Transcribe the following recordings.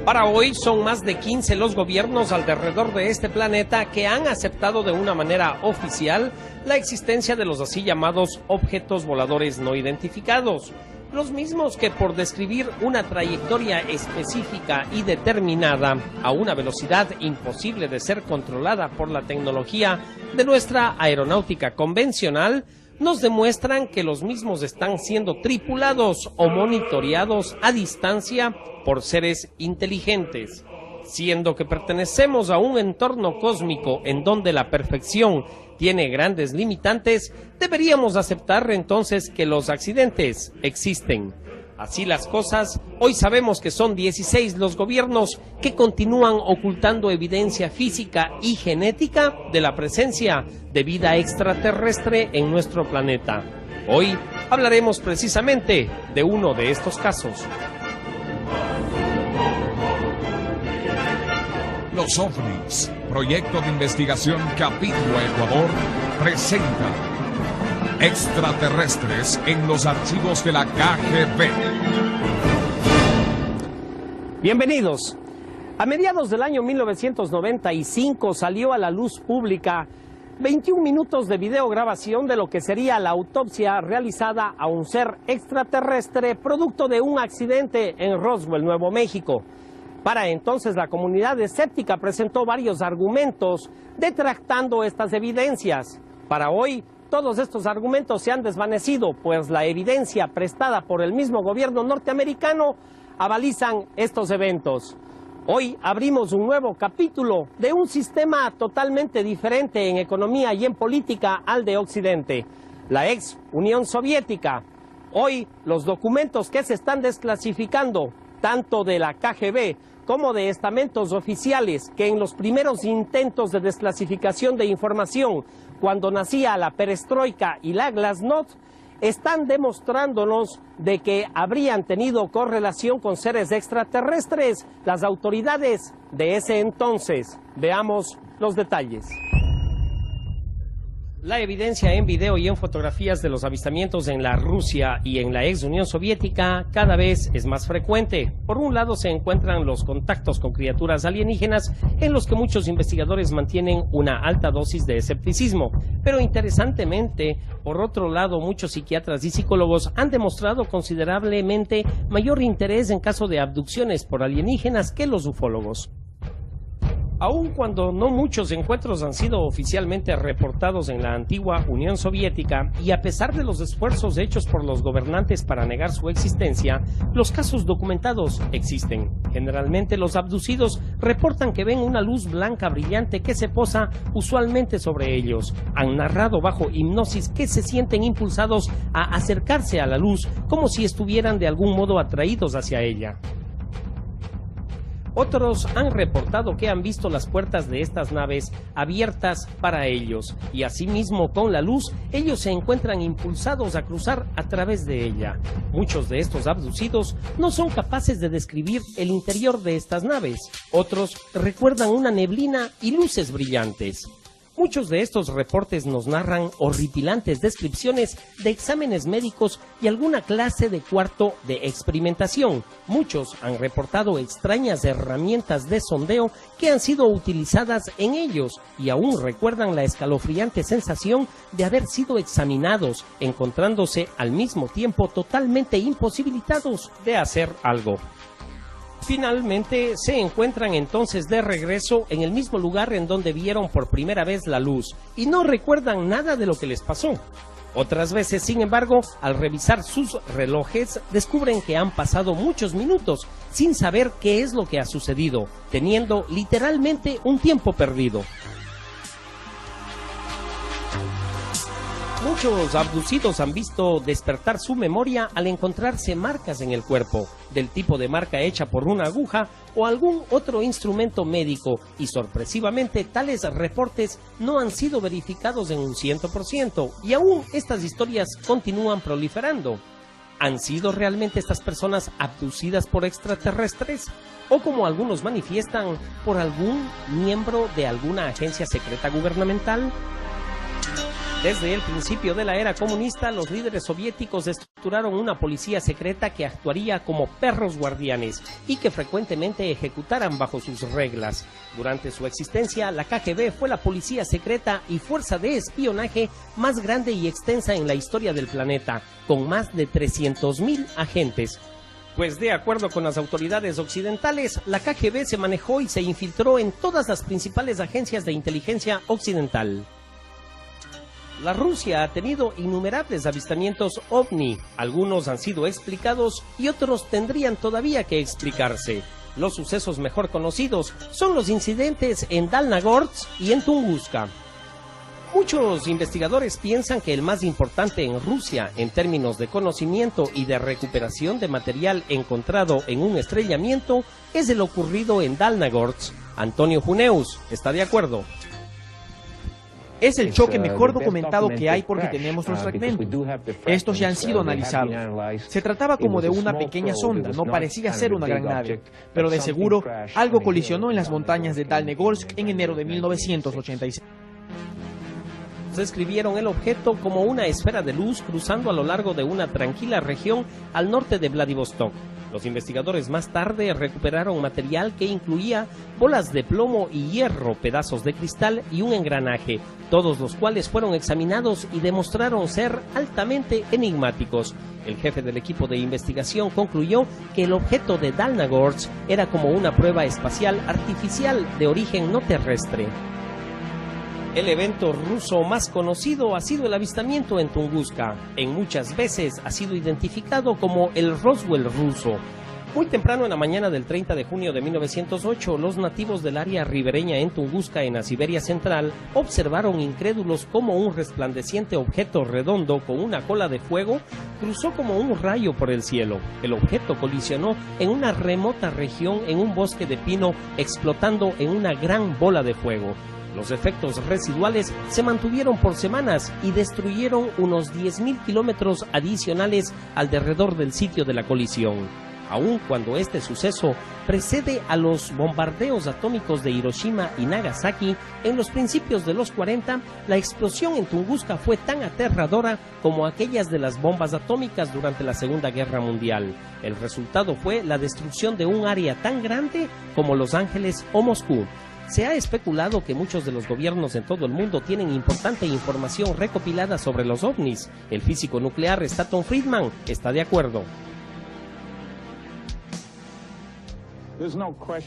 Para hoy son más de 15 los gobiernos alrededor de este planeta que han aceptado de una manera oficial la existencia de los así llamados objetos voladores no identificados. Los mismos que por describir una trayectoria específica y determinada a una velocidad imposible de ser controlada por la tecnología de nuestra aeronáutica convencional, nos demuestran que los mismos están siendo tripulados o monitoreados a distancia por seres inteligentes. Siendo que pertenecemos a un entorno cósmico en donde la perfección tiene grandes limitantes, deberíamos aceptar entonces que los accidentes existen. Así las cosas, hoy sabemos que son 16 los gobiernos que continúan ocultando evidencia física y genética de la presencia de vida extraterrestre en nuestro planeta. Hoy hablaremos precisamente de uno de estos casos. Los OVNIs, proyecto de investigación Capítulo Ecuador, presenta extraterrestres en los archivos de la KGB. Bienvenidos. A mediados del año 1995 salió a la luz pública 21 minutos de videograbación de lo que sería la autopsia realizada a un ser extraterrestre producto de un accidente en Roswell, Nuevo México. Para entonces la comunidad escéptica presentó varios argumentos detractando estas evidencias. Para hoy, todos estos argumentos se han desvanecido, pues la evidencia prestada por el mismo gobierno norteamericano avalizan estos eventos. Hoy abrimos un nuevo capítulo de un sistema totalmente diferente en economía y en política al de Occidente, la ex Unión Soviética. Hoy los documentos que se están desclasificando, tanto de la KGB como de estamentos oficiales que en los primeros intentos de desclasificación de información, cuando nacía la perestroika y la glasnost, están demostrándonos de que habrían tenido correlación con seres extraterrestres las autoridades de ese entonces. Veamos los detalles. La evidencia en video y en fotografías de los avistamientos en la Rusia y en la ex Unión Soviética cada vez es más frecuente. Por un lado se encuentran los contactos con criaturas alienígenas en los que muchos investigadores mantienen una alta dosis de escepticismo. Pero interesantemente, por otro lado, muchos psiquiatras y psicólogos han demostrado considerablemente mayor interés en caso de abducciones por alienígenas que los ufólogos. Aun cuando no muchos encuentros han sido oficialmente reportados en la antigua Unión Soviética y a pesar de los esfuerzos hechos por los gobernantes para negar su existencia, los casos documentados existen. Generalmente los abducidos reportan que ven una luz blanca brillante que se posa usualmente sobre ellos. Han narrado bajo hipnosis que se sienten impulsados a acercarse a la luz como si estuvieran de algún modo atraídos hacia ella. Otros han reportado que han visto las puertas de estas naves abiertas para ellos y asimismo con la luz ellos se encuentran impulsados a cruzar a través de ella. Muchos de estos abducidos no son capaces de describir el interior de estas naves. Otros recuerdan una neblina y luces brillantes. Muchos de estos reportes nos narran horripilantes descripciones de exámenes médicos y alguna clase de cuarto de experimentación. Muchos han reportado extrañas herramientas de sondeo que han sido utilizadas en ellos y aún recuerdan la escalofriante sensación de haber sido examinados, encontrándose al mismo tiempo totalmente imposibilitados de hacer algo. Finalmente se encuentran entonces de regreso en el mismo lugar en donde vieron por primera vez la luz y no recuerdan nada de lo que les pasó. Otras veces, sin embargo, al revisar sus relojes, descubren que han pasado muchos minutos sin saber qué es lo que ha sucedido, teniendo literalmente un tiempo perdido. Muchos abducidos han visto despertar su memoria al encontrarse marcas en el cuerpo, del tipo de marca hecha por una aguja o algún otro instrumento médico, y sorpresivamente tales reportes no han sido verificados en un 100%, y aún estas historias continúan proliferando. ¿Han sido realmente estas personas abducidas por extraterrestres? O como algunos manifiestan, por algún miembro de alguna agencia secreta gubernamental. Desde el principio de la era comunista, los líderes soviéticos estructuraron una policía secreta que actuaría como perros guardianes y que frecuentemente ejecutaran bajo sus reglas. Durante su existencia, la KGB fue la policía secreta y fuerza de espionaje más grande y extensa en la historia del planeta, con más de 300.000 agentes. Pues de acuerdo con las autoridades occidentales, la KGB se manejó y se infiltró en todas las principales agencias de inteligencia occidental. La Rusia ha tenido innumerables avistamientos OVNI, algunos han sido explicados y otros tendrían todavía que explicarse. Los sucesos mejor conocidos son los incidentes en Dalnagorsk y en Tunguska. Muchos investigadores piensan que el más importante en Rusia en términos de conocimiento y de recuperación de material encontrado en un estrellamiento es el ocurrido en Dalnagorsk. Antonio Huneus está de acuerdo. Es el choque mejor documentado que hay porque tenemos los fragmentos. Estos ya han sido analizados. Se trataba como de una pequeña sonda, no parecía ser una gran nave, pero de seguro algo colisionó en las montañas de Dalnegorsk en enero de 1986. Describieron el objeto como una esfera de luz cruzando a lo largo de una tranquila región al norte de Vladivostok. Los investigadores más tarde recuperaron material que incluía bolas de plomo y hierro, pedazos de cristal y un engranaje, todos los cuales fueron examinados y demostraron ser altamente enigmáticos. El jefe del equipo de investigación concluyó que el objeto de Dalnagorsk era como una prueba espacial artificial de origen no terrestre. El evento ruso más conocido ha sido el avistamiento en Tunguska. En muchas veces ha sido identificado como el Roswell ruso. Muy temprano en la mañana del 30 de junio de 1908, los nativos del área ribereña en Tunguska, en la Siberia Central, observaron incrédulos cómo un resplandeciente objeto redondo con una cola de fuego cruzó como un rayo por el cielo. El objeto colisionó en una remota región en un bosque de pino, explotando en una gran bola de fuego. Los efectos residuales se mantuvieron por semanas y destruyeron unos 10.000 kilómetros adicionales alrededor del sitio de la colisión. Aun cuando este suceso precede a los bombardeos atómicos de Hiroshima y Nagasaki en los principios de los 40, la explosión en Tunguska fue tan aterradora como aquellas de las bombas atómicas durante la Segunda Guerra Mundial. El resultado fue la destrucción de un área tan grande como Los Ángeles o Moscú. Se ha especulado que muchos de los gobiernos en todo el mundo tienen importante información recopilada sobre los ovnis. El físico nuclear Stanton Friedman está de acuerdo.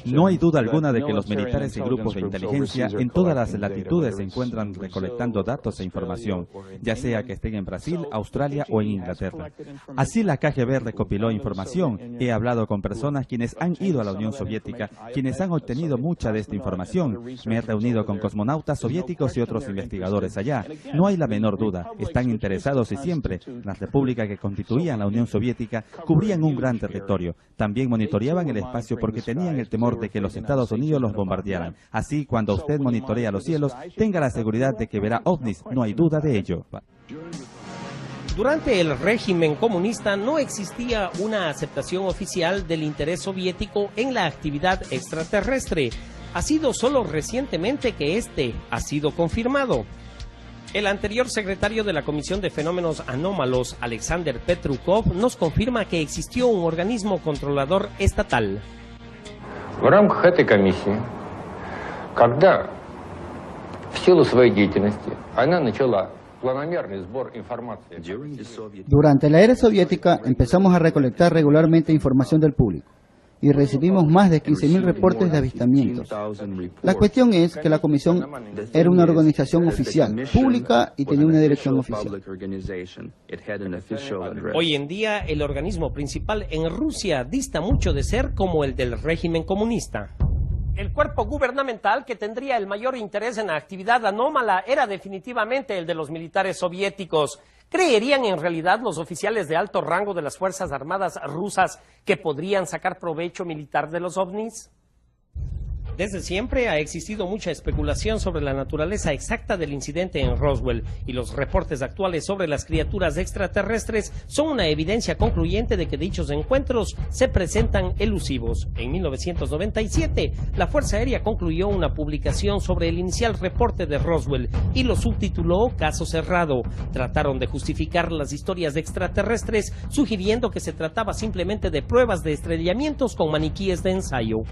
No hay duda alguna de que los militares y grupos de inteligencia en todas las latitudes se encuentran recolectando datos e información, ya sea que estén en Brasil, Australia o en Inglaterra. Así la KGB recopiló información. He hablado con personas quienes han ido a la Unión Soviética, quienes han obtenido mucha de esta información. Me he reunido con cosmonautas soviéticos y otros investigadores allá. No hay la menor duda, están interesados y siempre. Las repúblicas que constituían la Unión Soviética cubrían un gran territorio. También monitoreaban el espacio porque tenían el temor de que los Estados Unidos los bombardearan. Así, cuando usted monitorea los cielos, tenga la seguridad de que verá ovnis, no hay duda de ello. Durante el régimen comunista no existía una aceptación oficial del interés soviético en la actividad extraterrestre. Ha sido solo recientemente que este ha sido confirmado. El anterior secretario de la Comisión de Fenómenos Anómalos, Alexander Petrukov, nos confirma que existió un organismo controlador estatal. В рамках этой комиссии, когда в силу своей деятельности она начала планомерный сбор информации. Durante la era soviética empezamos a recolectar regularmente información del público y recibimos más de 15.000 reportes de avistamientos. La cuestión es que la comisión era una organización oficial, pública y tenía una dirección oficial. Hoy en día el organismo principal en Rusia dista mucho de ser como el del régimen comunista. El cuerpo gubernamental que tendría el mayor interés en la actividad anómala era definitivamente el de los militares soviéticos. ¿Creerían en realidad los oficiales de alto rango de las Fuerzas Armadas rusas que podrían sacar provecho militar de los ovnis? Desde siempre ha existido mucha especulación sobre la naturaleza exacta del incidente en Roswell, y los reportes actuales sobre las criaturas extraterrestres son una evidencia concluyente de que dichos encuentros se presentan elusivos. En 1997, la Fuerza Aérea concluyó una publicación sobre el inicial reporte de Roswell y lo subtituló Caso Cerrado. Trataron de justificar las historias de extraterrestres, sugiriendo que se trataba simplemente de pruebas de estrellamientos con maniquíes de ensayo.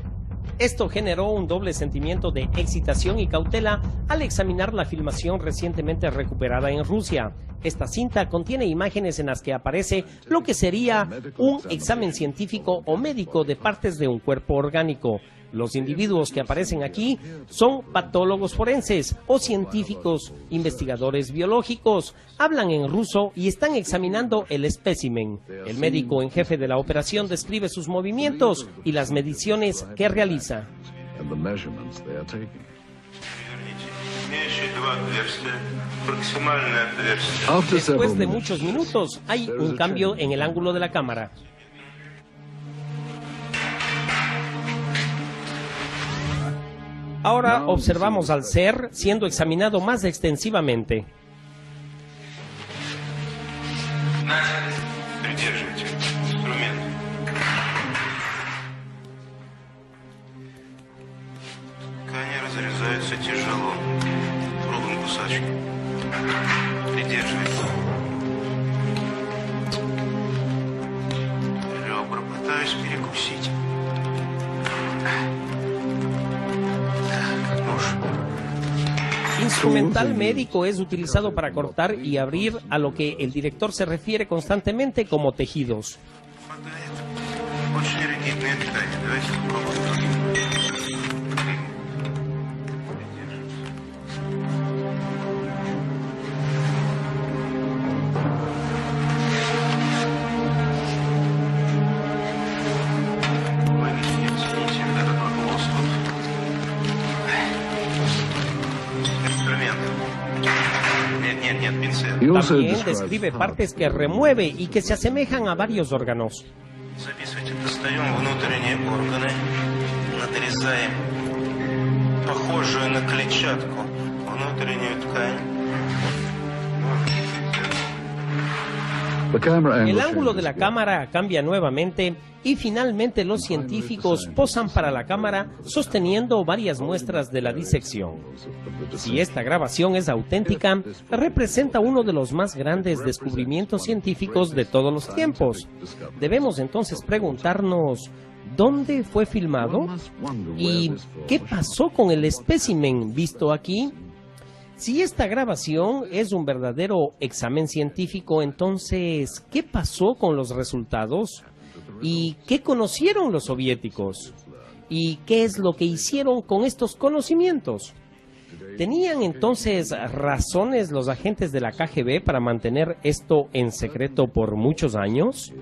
Esto generó un doble sentimiento de excitación y cautela al examinar la filmación recientemente recuperada en Rusia. Esta cinta contiene imágenes en las que aparece lo que sería un examen científico o médico de partes de un cuerpo orgánico. Los individuos que aparecen aquí son patólogos forenses o científicos, investigadores biológicos. Hablan en ruso y están examinando el espécimen. El médico en jefe de la operación describe sus movimientos y las mediciones que realiza. Después de muchos minutos, hay un cambio en el ángulo de la cámara. Ahora observamos al ser siendo examinado más extensivamente. Ткани разрезаются тяжело, круглым кусачком. Придерживайся. Ребра пытаюсь перекусить. Instrumental médico es utilizado para cortar y abrir a lo que el director se refiere constantemente como tejidos. También describe partes que remueve y que se asemejan a varios órganos. Достаем внутренние органы, надрезаем похожую на клетчатку внутреннюю ткань. El ángulo de la cámara cambia nuevamente y finalmente los científicos posan para la cámara sosteniendo varias muestras de la disección. Si esta grabación es auténtica, representa uno de los más grandes descubrimientos científicos de todos los tiempos. Debemos entonces preguntarnos, ¿dónde fue filmado? ¿Y qué pasó con el espécimen visto aquí? Si esta grabación es un verdadero examen científico, entonces, ¿qué pasó con los resultados? ¿Y qué conocieron los soviéticos? ¿Y qué es lo que hicieron con estos conocimientos? ¿Tenían entonces razones los agentes de la KGB para mantener esto en secreto por muchos años?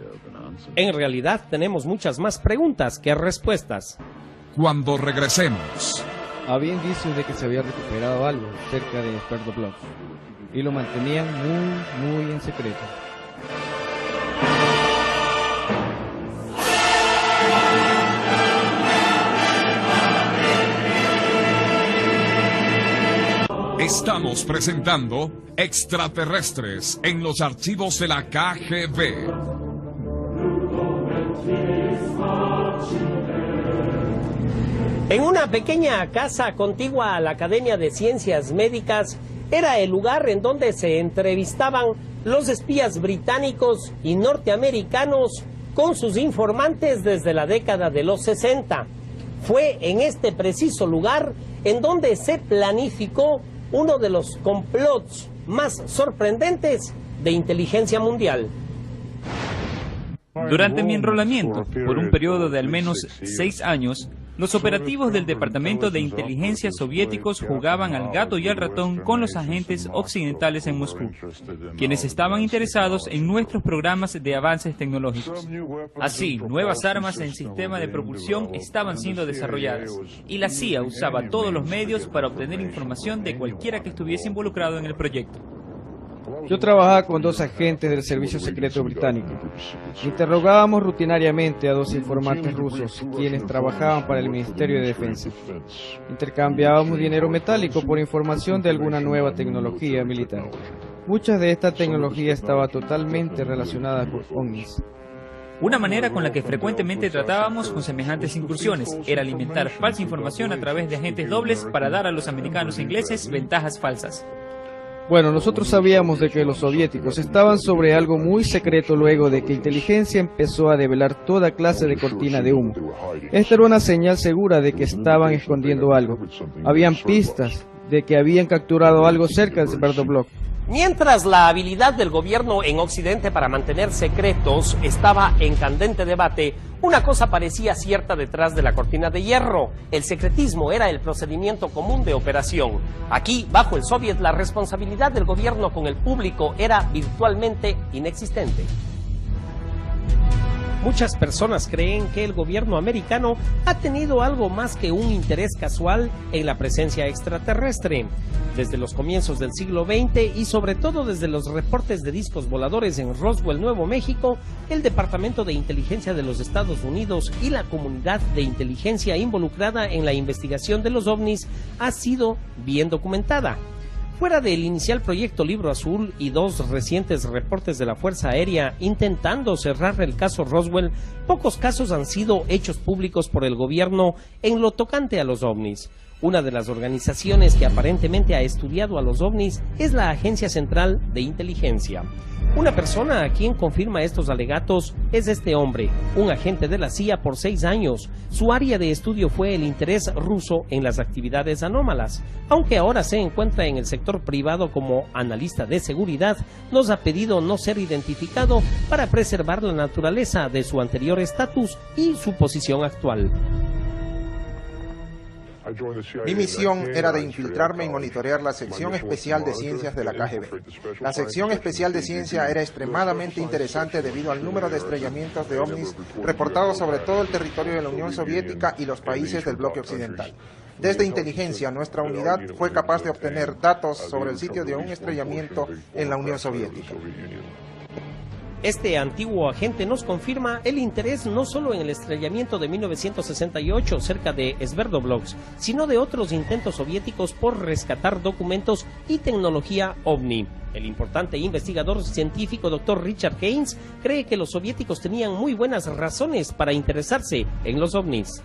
En realidad tenemos muchas más preguntas que respuestas. Cuando regresemos. Había indicios de que se había recuperado algo cerca de Sverdlovsk y lo mantenían muy en secreto. Estamos presentando Extraterrestres en los archivos de la KGB. En una pequeña casa contigua a la Academia de Ciencias Médicas, era el lugar en donde se entrevistaban los espías británicos y norteamericanos con sus informantes desde la década de los 60. Fue en este preciso lugar en donde se planificó uno de los complots más sorprendentes de inteligencia mundial. Durante mi enrolamiento, por un periodo de al menos 6 años, los operativos del Departamento de Inteligencia soviéticos jugaban al gato y al ratón con los agentes occidentales en Moscú, quienes estaban interesados en nuestros programas de avances tecnológicos. Así, nuevas armas en sistema de propulsión estaban siendo desarrolladas, y la CIA usaba todos los medios para obtener información de cualquiera que estuviese involucrado en el proyecto. Yo trabajaba con 2 agentes del Servicio Secreto Británico. Interrogábamos rutinariamente a 2 informantes rusos, quienes trabajaban para el Ministerio de Defensa. Intercambiábamos dinero metálico por información de alguna nueva tecnología militar. Mucha de esta tecnología estaba totalmente relacionada con ovnis. Una manera con la que frecuentemente tratábamos con semejantes incursiones era alimentar falsa información a través de agentes dobles para dar a los americanos e ingleses ventajas falsas. Bueno, nosotros sabíamos de que los soviéticos estaban sobre algo muy secreto luego de que inteligencia empezó a develar toda clase de cortina de humo. Esta era una señal segura de que estaban escondiendo algo. Habían pistas de que habían capturado algo cerca de Sverdlovsk. Mientras la habilidad del gobierno en Occidente para mantener secretos estaba en candente debate, una cosa parecía cierta detrás de la cortina de hierro. El secretismo era el procedimiento común de operación. Aquí, bajo el Soviet, la responsabilidad del gobierno con el público era virtualmente inexistente. Muchas personas creen que el gobierno americano ha tenido algo más que un interés casual en la presencia extraterrestre. Desde los comienzos del siglo XX y sobre todo desde los reportes de discos voladores en Roswell, Nuevo México, el Departamento de Inteligencia de los Estados Unidos y la comunidad de inteligencia involucrada en la investigación de los ovnis ha sido bien documentada. Fuera del inicial proyecto Libro Azul y 2 recientes reportes de la Fuerza Aérea intentando cerrar el caso Roswell, pocos casos han sido hechos públicos por el gobierno en lo tocante a los ovnis. Una de las organizaciones que aparentemente ha estudiado a los ovnis es la Agencia Central de Inteligencia. Una persona a quien confirma estos alegatos es este hombre, un agente de la CIA por 6 años. Su área de estudio fue el interés ruso en las actividades anómalas. Aunque ahora se encuentra en el sector privado como analista de seguridad, nos ha pedido no ser identificado para preservar la naturaleza de su anterior estatus y su posición actual. Mi misión era de infiltrarme y monitorear la sección especial de ciencias de la KGB. La sección especial de ciencia era extremadamente interesante debido al número de estrellamientos de ovnis reportados sobre todo el territorio de la Unión Soviética y los países del bloque occidental. Desde inteligencia, nuestra unidad fue capaz de obtener datos sobre el sitio de un estrellamiento en la Unión Soviética. Este antiguo agente nos confirma el interés no solo en el estrellamiento de 1968 cerca de Sverdlovsk, sino de otros intentos soviéticos por rescatar documentos y tecnología ovni. El importante investigador científico Dr. Richard Haynes cree que los soviéticos tenían muy buenas razones para interesarse en los ovnis.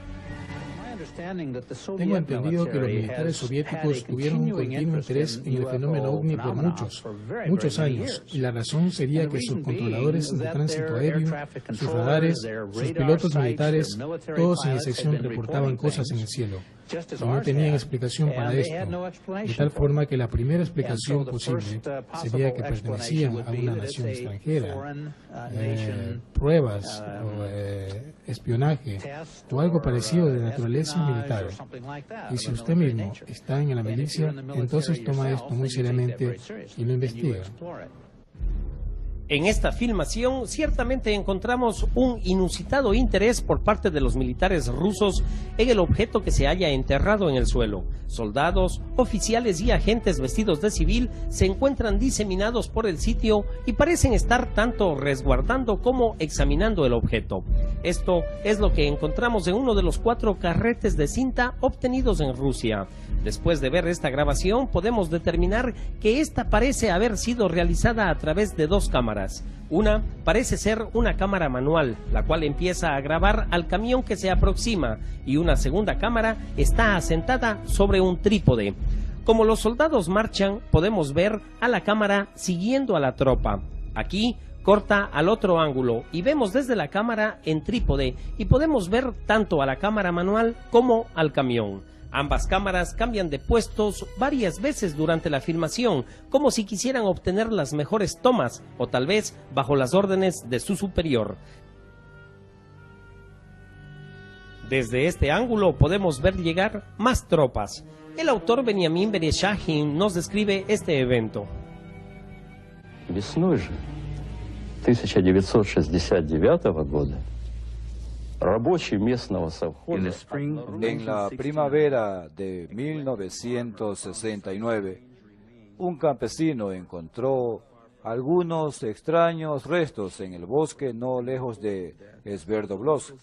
Tengo entendido que los militares soviéticos tuvieron un continuo interés en el fenómeno ovni por muchos años, y la razón sería que sus controladores de tránsito aéreo, sus radares, sus pilotos militares, todos sin excepción reportaban cosas en el cielo. Y no tenían explicación para esto, de tal forma que la primera explicación posible sería que pertenecían a una nación extranjera, pruebas o espionaje o algo parecido de naturaleza militar. Y si usted mismo está en la milicia, entonces toma esto muy seriamente y lo investiga. En esta filmación ciertamente encontramos un inusitado interés por parte de los militares rusos en el objeto que se halla enterrado en el suelo. Soldados, oficiales y agentes vestidos de civil se encuentran diseminados por el sitio y parecen estar tanto resguardando como examinando el objeto. Esto es lo que encontramos en uno de los 4 carretes de cinta obtenidos en Rusia. Después de ver esta grabación podemos determinar que esta parece haber sido realizada a través de 2 cámaras. Una parece ser una cámara manual, la cual empieza a grabar al camión que se aproxima, y una segunda cámara está asentada sobre un trípode. Como los soldados marchan, podemos ver a la cámara siguiendo a la tropa. Aquí corta al otro ángulo y vemos desde la cámara en trípode y podemos ver tanto a la cámara manual como al camión. Ambas cámaras cambian de puestos varias veces durante la filmación, como si quisieran obtener las mejores tomas, o tal vez bajo las órdenes de su superior. Desde este ángulo podemos ver llegar más tropas. El autor Benjamin Bereshahin nos describe este evento. Весной же 1969 года En la primavera de 1969, un campesino encontró algunos extraños restos en el bosque no lejos de Sverdlovsk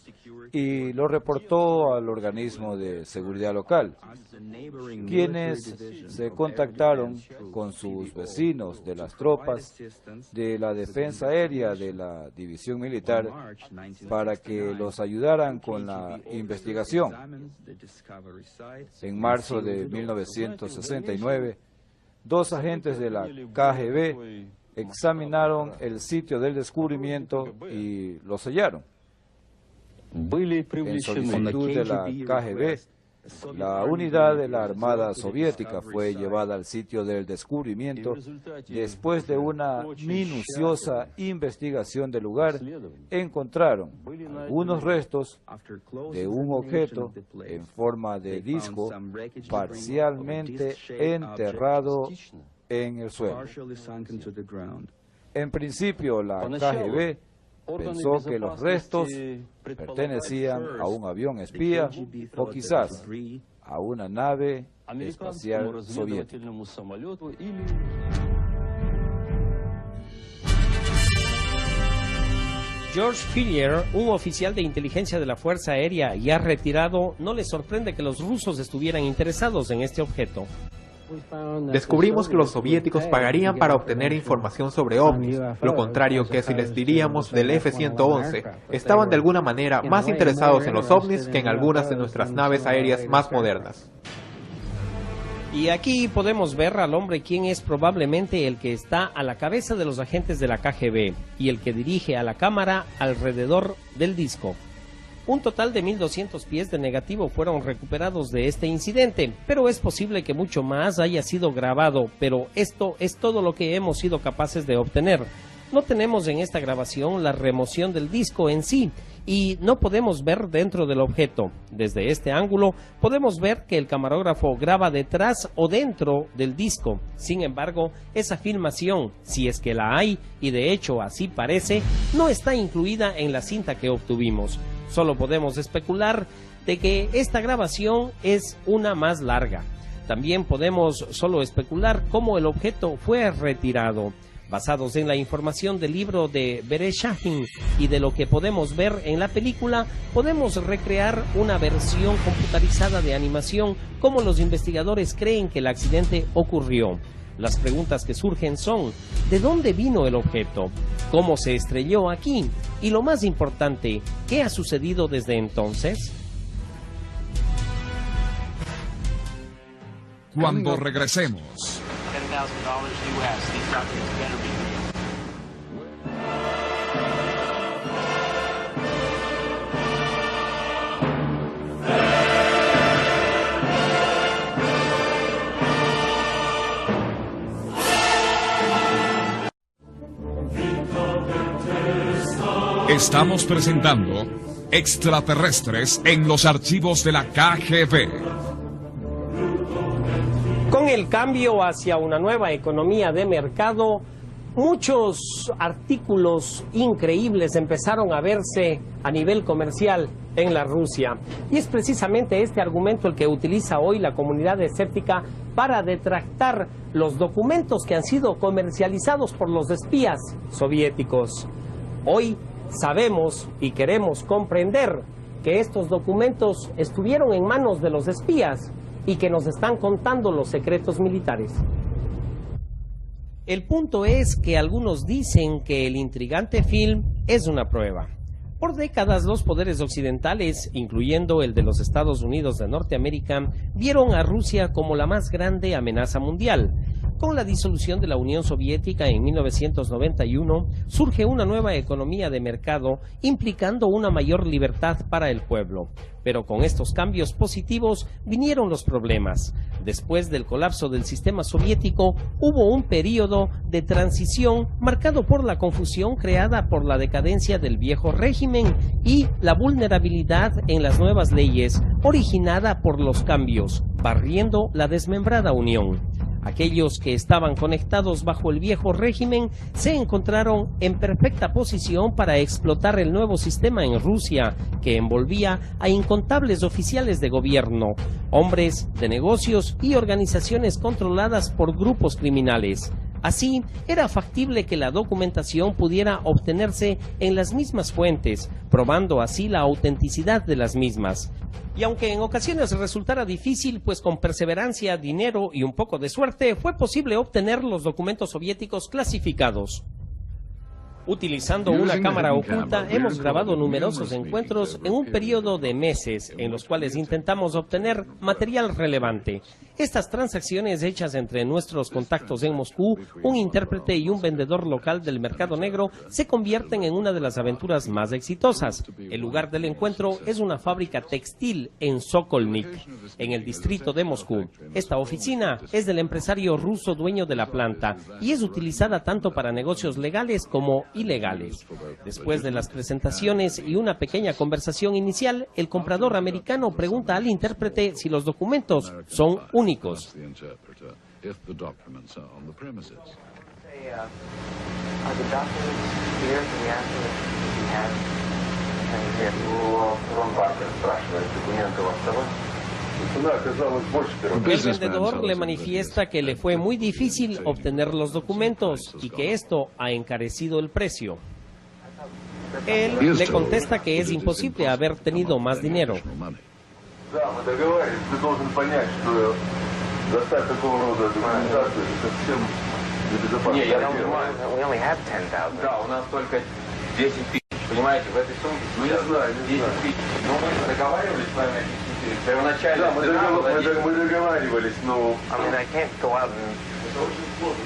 y lo reportó al organismo de seguridad local, quienes se contactaron con sus vecinos de las tropas de la defensa aérea de la división militar para que los ayudaran con la investigación. En marzo de 1969, 2 agentes de la KGB examinaron el sitio del descubrimiento y lo sellaron. En solicitud de la KGB, la unidad de la Armada Soviética fue llevada al sitio del descubrimiento. Después de una minuciosa investigación del lugar, encontraron algunos restos de un objeto en forma de disco parcialmente enterrado en el suelo. En principio, la KGB pensó que los restos pertenecían a un avión espía o quizás a una nave espacial soviética. George Filier, un oficial de inteligencia de la Fuerza Aérea ya retirado, no le sorprende que los rusos estuvieran interesados en este objeto. Descubrimos que los soviéticos pagarían para obtener información sobre ovnis, lo contrario que si les diríamos del F-111, estaban de alguna manera más interesados en los ovnis que en algunas de nuestras naves aéreas más modernas. Y aquí podemos ver al hombre quien es probablemente el que está a la cabeza de los agentes de la KGB y el que dirige a la cámara alrededor del disco. Un total de 1.200 pies de negativo fueron recuperados de este incidente, pero es posible que mucho más haya sido grabado, pero esto es todo lo que hemos sido capaces de obtener. No tenemos en esta grabación la remoción del disco en sí y no podemos ver dentro del objeto. Desde este ángulo podemos ver que el camarógrafo graba detrás o dentro del disco. Sin embargo, esa filmación, si es que la hay, y de hecho así parece, no está incluida en la cinta que obtuvimos. Solo podemos especular de que esta grabación es una más larga. También podemos solo especular cómo el objeto fue retirado. Basados en la información del libro de Bereshahin y de lo que podemos ver en la película, podemos recrear una versión computarizada de animación como los investigadores creen que el accidente ocurrió. Las preguntas que surgen son: ¿de dónde vino el objeto? ¿Cómo se estrelló aquí? Y lo más importante, ¿qué ha sucedido desde entonces? Cuando regresemos. Estamos presentando Extraterrestres en los archivos de la KGB. Con el cambio hacia una nueva economía de mercado, muchos artículos increíbles empezaron a verse a nivel comercial en la Rusia. Y es precisamente este argumento el que utiliza hoy la comunidad escéptica para detractar los documentos que han sido comercializados por los espías soviéticos. Hoy sabemos y queremos comprender que estos documentos estuvieron en manos de los espías y que nos están contando los secretos militares. El punto es que algunos dicen que el intrigante film es una prueba. Por décadas los poderes occidentales, incluyendo el de los Estados Unidos de Norteamérica, vieron a Rusia como la más grande amenaza mundial. Con la disolución de la Unión Soviética en 1991, surge una nueva economía de mercado implicando una mayor libertad para el pueblo. Pero con estos cambios positivos vinieron los problemas. Después del colapso del sistema soviético, hubo un periodo de transición marcado por la confusión creada por la decadencia del viejo régimen y la vulnerabilidad en las nuevas leyes originada por los cambios, barriendo la desmembrada Unión. Aquellos que estaban conectados bajo el viejo régimen se encontraron en perfecta posición para explotar el nuevo sistema en Rusia, que envolvía a incontables oficiales de gobierno, hombres de negocios y organizaciones controladas por grupos criminales. Así, era factible que la documentación pudiera obtenerse en las mismas fuentes, probando así la autenticidad de las mismas. Y aunque en ocasiones resultara difícil, pues con perseverancia, dinero y un poco de suerte, fue posible obtener los documentos soviéticos clasificados. Utilizando una cámara oculta, hemos grabado numerosos encuentros en un periodo de meses, en los cuales intentamos obtener material relevante. Estas transacciones hechas entre nuestros contactos en Moscú, un intérprete y un vendedor local del mercado negro, se convierten en una de las aventuras más exitosas. El lugar del encuentro es una fábrica textil en Sokolnik, en el distrito de Moscú. Esta oficina es del empresario ruso dueño de la planta y es utilizada tanto para negocios legales como ilegales. Después de las presentaciones y una pequeña conversación inicial, el comprador americano pregunta al intérprete si los documentos son únicos. El vendedor le manifiesta que le fue muy difícil obtener los documentos y que esto ha encarecido el precio. Él le contesta que es imposible haber tenido más dinero. Понимаете, в этой сумке сейчас 10 тысяч. Но мы договаривались с вами, первоначально мы договаривались, но... Это очень сложно.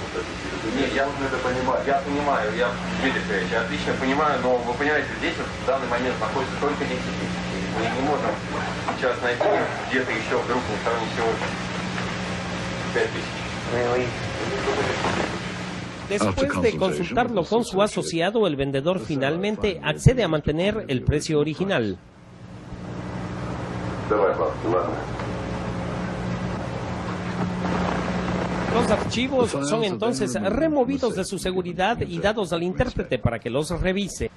Нет, я это понимаю. Я понимаю, я, Дмитрий Федорович, я отлично понимаю, но вы понимаете, здесь вот в данный момент находится только 10 тысяч. Мы не можем сейчас найти где-то еще вдруг на стороне всего 5 тысяч. Después de consultarlo con su asociado, el vendedor finalmente accede a mantener el precio original. Los archivos son entonces removidos de su seguridad y dados al intérprete para que los revise.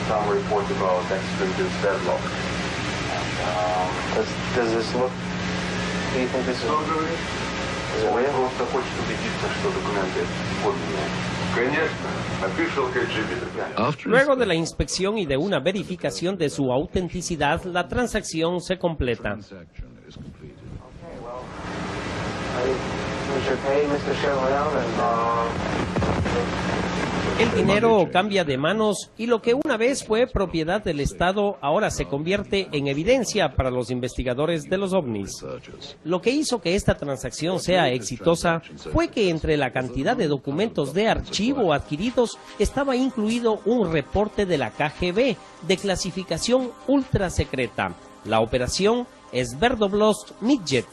Some report about extradition deadlock. Does this look? Do you think this is? Он просто хочет убедиться, что документы подлинные. Конечно, official KGB. Luego de la inspección y de una verificación de su autenticidad, la transacción se completa. El dinero cambia de manos y lo que una vez fue propiedad del Estado ahora se convierte en evidencia para los investigadores de los ovnis. Lo que hizo que esta transacción sea exitosa fue que entre la cantidad de documentos de archivo adquiridos estaba incluido un reporte de la KGB de clasificación ultra secreta, la operación Sverdlovsk-Midget,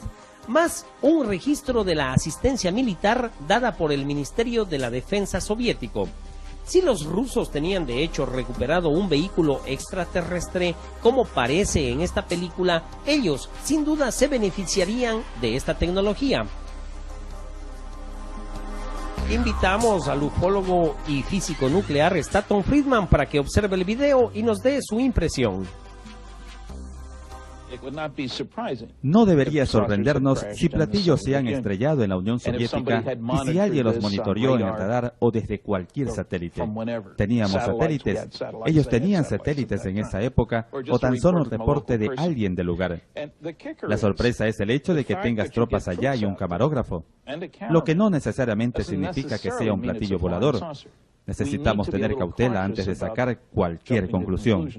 más un registro de la asistencia militar dada por el Ministerio de la Defensa soviético. Si los rusos tenían de hecho recuperado un vehículo extraterrestre, como parece en esta película, ellos sin duda se beneficiarían de esta tecnología. Invitamos al ufólogo y físico nuclear Stanton Friedman para que observe el video y nos dé su impresión. No debería sorprendernos si platillos se han estrellado en la Unión Soviética y si alguien los monitoreó en el radar o desde cualquier satélite. Teníamos satélites, ellos tenían satélites en esa época o tan solo un reporte de alguien del lugar. La sorpresa es el hecho de que tengas tropas allá y un camarógrafo, lo que no necesariamente significa que sea un platillo volador. Necesitamos tener cautela antes de sacar cualquier conclusión.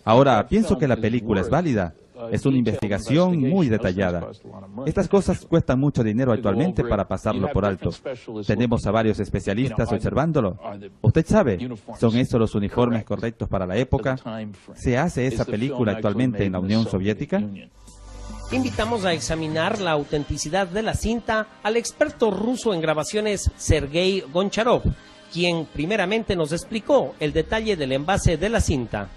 Ahora, pienso que la película es válida. Es una investigación muy detallada. Estas cosas cuestan mucho dinero actualmente para pasarlo por alto. Tenemos a varios especialistas observándolo. Usted sabe, ¿son esos los uniformes correctos para la época? ¿Se hace esa película actualmente en la Unión Soviética? Invitamos a examinar la autenticidad de la cinta al experto ruso en grabaciones Sergei Goncharov, quien primeramente nos explicó el detalle del envase de la cinta.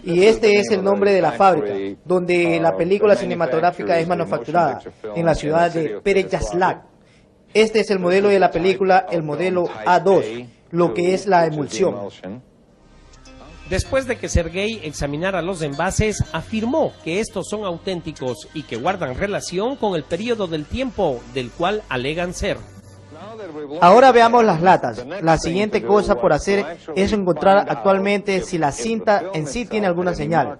Y este es el nombre de la fábrica, donde la película cinematográfica es manufacturada, en la ciudad de Pereyaslav. Este es el modelo de la película, el modelo A2, lo que es la emulsión. Después de que Sergei examinara los envases, afirmó que estos son auténticos y que guardan relación con el periodo del tiempo del cual alegan ser. Ahora veamos las latas. La siguiente cosa por hacer es encontrar actualmente si la cinta en sí tiene alguna señal.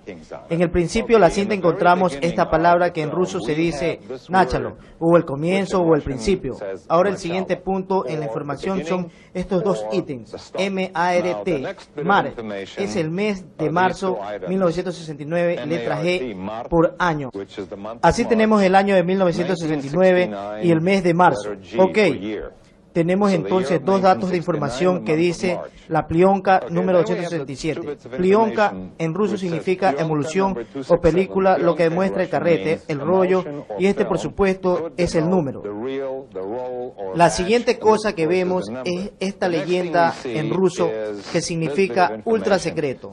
En el principio de la cinta encontramos esta palabra que en ruso se dice nachalo, o el comienzo o el principio. Ahora el siguiente punto en la información son estos dos ítems, M-A-R-T, MAR, es el mes de marzo 1969, letra G por año. Así tenemos el año de 1969 y el mes de marzo. Ok. Tenemos entonces dos datos de información que dice la plionka número 867. Plionka en ruso significa emulsión o película, lo que demuestra el carrete, el rollo, y este por supuesto es el número. La siguiente cosa que vemos es esta leyenda en ruso que significa ultra secreto,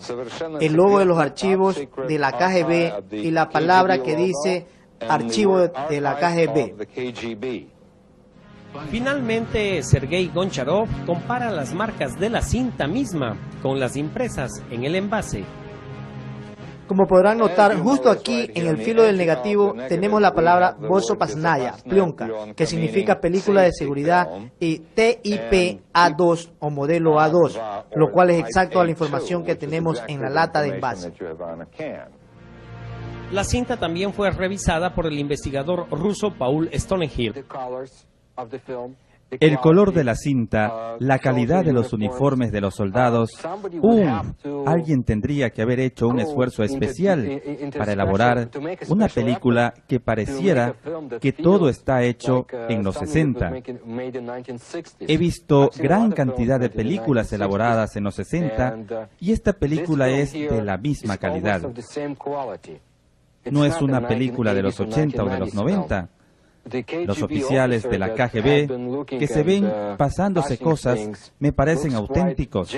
el logo de los archivos de la KGB y la palabra que dice archivo de la KGB. Finalmente, Sergei Goncharov compara las marcas de la cinta misma con las impresas en el envase. Como podrán notar, justo aquí en el filo del negativo tenemos la palabra Bosopasnaya, plionka, que significa película de seguridad, y TIP A2 o modelo A2, lo cual es exacto a la información que tenemos en la lata de envase. La cinta también fue revisada por el investigador ruso Paul Stonehill. El color de la cinta, la calidad de los uniformes de los soldados, alguien tendría que haber hecho un esfuerzo especial para elaborar una película que pareciera que todo está hecho en los 60. He visto gran cantidad de películas elaboradas en los 60 y esta película es de la misma calidad. No es una película de los 80 o de los 90. Los oficiales de la KGB que se ven pasándose cosas me parecen auténticos.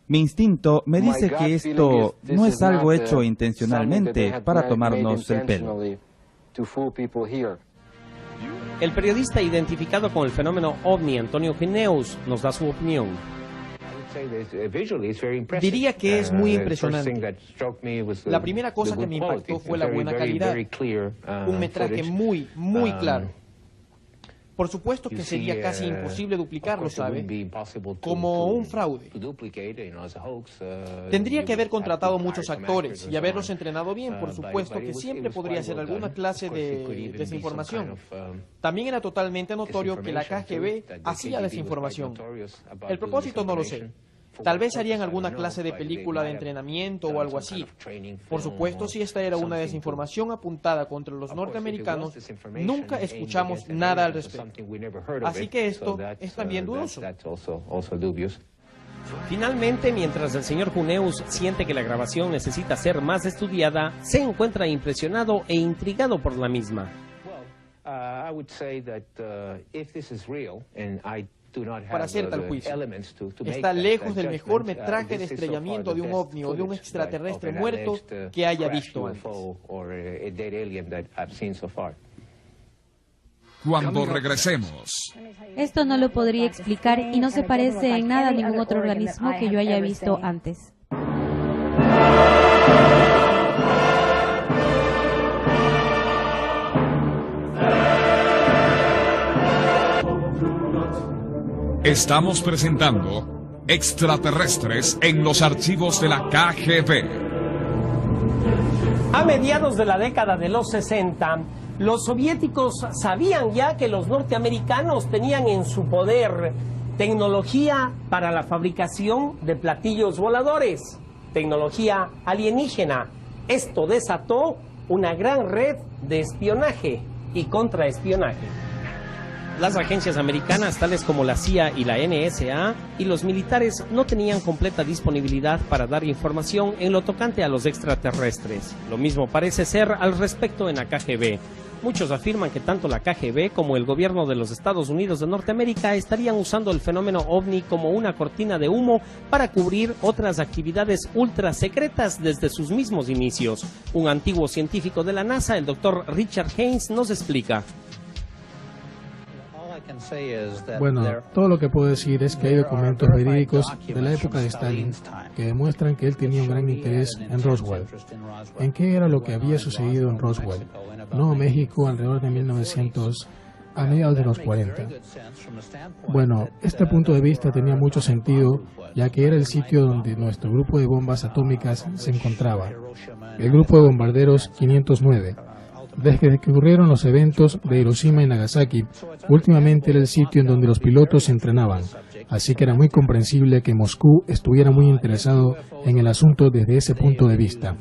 Mi instinto me dice que esto no es algo hecho intencionalmente para tomarnos el pelo. El periodista identificado con el fenómeno OVNI, Antonio Gineus, nos da su opinión. Diría que es muy impresionante. La primera cosa que me impactó fue la buena calidad. Un metraje muy claro. Por supuesto que sería casi imposible duplicarlo, ¿sabe? Como un fraude. Tendría que haber contratado muchos actores y haberlos entrenado bien, por supuesto que siempre podría ser alguna clase de desinformación. También era totalmente notorio que la KGB hacía desinformación. El propósito no lo sé. Tal vez harían alguna clase de película de entrenamiento o algo así. Por supuesto, si esta era una desinformación apuntada contra los norteamericanos, nunca escuchamos nada al respecto. Así que esto es también dudoso. Finalmente, mientras el señor Gineus siente que la grabación necesita ser más estudiada, se encuentra impresionado e intrigado por la misma. Para hacer tal juicio, está lejos del mejor metraje de estrellamiento de un ovni o de un extraterrestre muerto que haya visto antes. Cuando regresemos. Esto no lo podría explicar y no se parece en nada a ningún otro organismo que yo haya visto antes. Estamos presentando Extraterrestres en los archivos de la KGB. A mediados de la década de los 60, los soviéticos sabían ya que los norteamericanos tenían en su poder tecnología para la fabricación de platillos voladores, tecnología alienígena. Esto desató una gran red de espionaje y contraespionaje. Las agencias americanas, tales como la CIA y la NSA, y los militares no tenían completa disponibilidad para dar información en lo tocante a los extraterrestres. Lo mismo parece ser al respecto en la KGB. Muchos afirman que tanto la KGB como el gobierno de los Estados Unidos de Norteamérica estarían usando el fenómeno OVNI como una cortina de humo para cubrir otras actividades ultra secretas desde sus mismos inicios. Un antiguo científico de la NASA, el doctor Richard Haynes, nos explica. Bueno, todo lo que puedo decir es que hay documentos verídicos de la época de Stalin que demuestran que él tenía un gran interés en Roswell. ¿En qué era lo que había sucedido en Roswell? Nuevo México, alrededor de 1900, a mediados de los 40. Bueno, este punto de vista tenía mucho sentido, ya que era el sitio donde nuestro grupo de bombas atómicas se encontraba, el grupo de bombarderos 509. Desde que ocurrieron los eventos de Hiroshima y Nagasaki, últimamente era el sitio en donde los pilotos se entrenaban, así que era muy comprensible que Moscú estuviera muy interesado en el asunto desde ese punto de vista.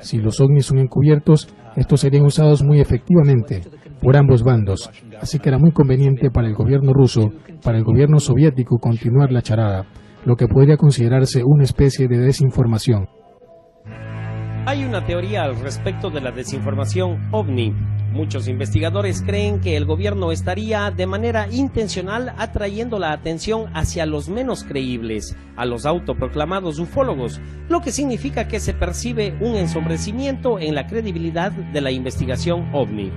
Si los ovnis son encubiertos, estos serían usados muy efectivamente por ambos bandos, así que era muy conveniente para el gobierno ruso, para el gobierno soviético continuar la charada, lo que podría considerarse una especie de desinformación. Hay una teoría al respecto de la desinformación OVNI. Muchos investigadores creen que el gobierno estaría de manera intencional atrayendo la atención hacia los menos creíbles, a los autoproclamados ufólogos, lo que significa que se percibe un ensombrecimiento en la credibilidad de la investigación OVNI.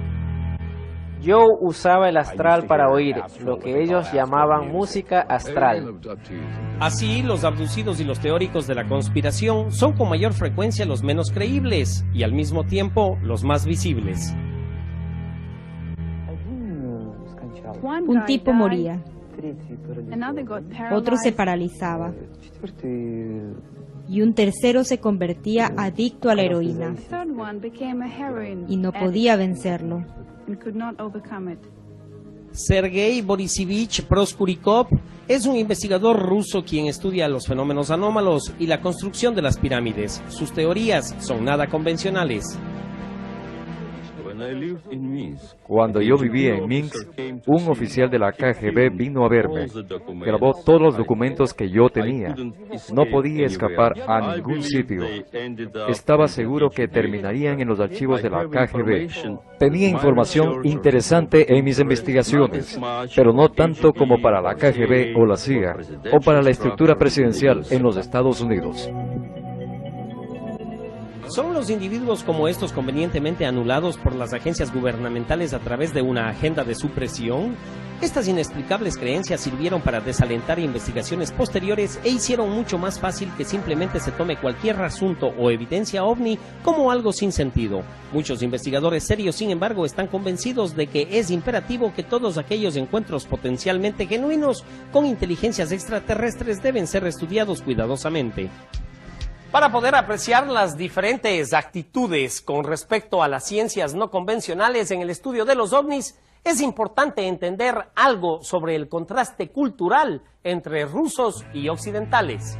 Yo usaba el astral para oír, lo que ellos llamaban música astral. Así, los abducidos y los teóricos de la conspiración son con mayor frecuencia los menos creíbles y al mismo tiempo los más visibles. Un tipo moría, otro se paralizaba y un tercero se convertía adicto a la heroína y no podía vencerlo. Sergei Borisovich Proskurikov es un investigador ruso quien estudia los fenómenos anómalos y la construcción de las pirámides. Sus teorías son nada convencionales. Cuando yo vivía en Minsk, un oficial de la KGB vino a verme. Grabó todos los documentos que yo tenía. No podía escapar a ningún sitio. Estaba seguro que terminarían en los archivos de la KGB. Tenía información interesante en mis investigaciones, pero no tanto como para la KGB o la CIA, o para la estructura presidencial en los Estados Unidos. ¿Son los individuos como estos convenientemente anulados por las agencias gubernamentales a través de una agenda de supresión? Estas inexplicables creencias sirvieron para desalentar investigaciones posteriores e hicieron mucho más fácil que simplemente se tome cualquier asunto o evidencia ovni como algo sin sentido. Muchos investigadores serios, sin embargo, están convencidos de que es imperativo que todos aquellos encuentros potencialmente genuinos con inteligencias extraterrestres deben ser estudiados cuidadosamente. Para poder apreciar las diferentes actitudes con respecto a las ciencias no convencionales en el estudio de los ovnis, es importante entender algo sobre el contraste cultural entre rusos y occidentales.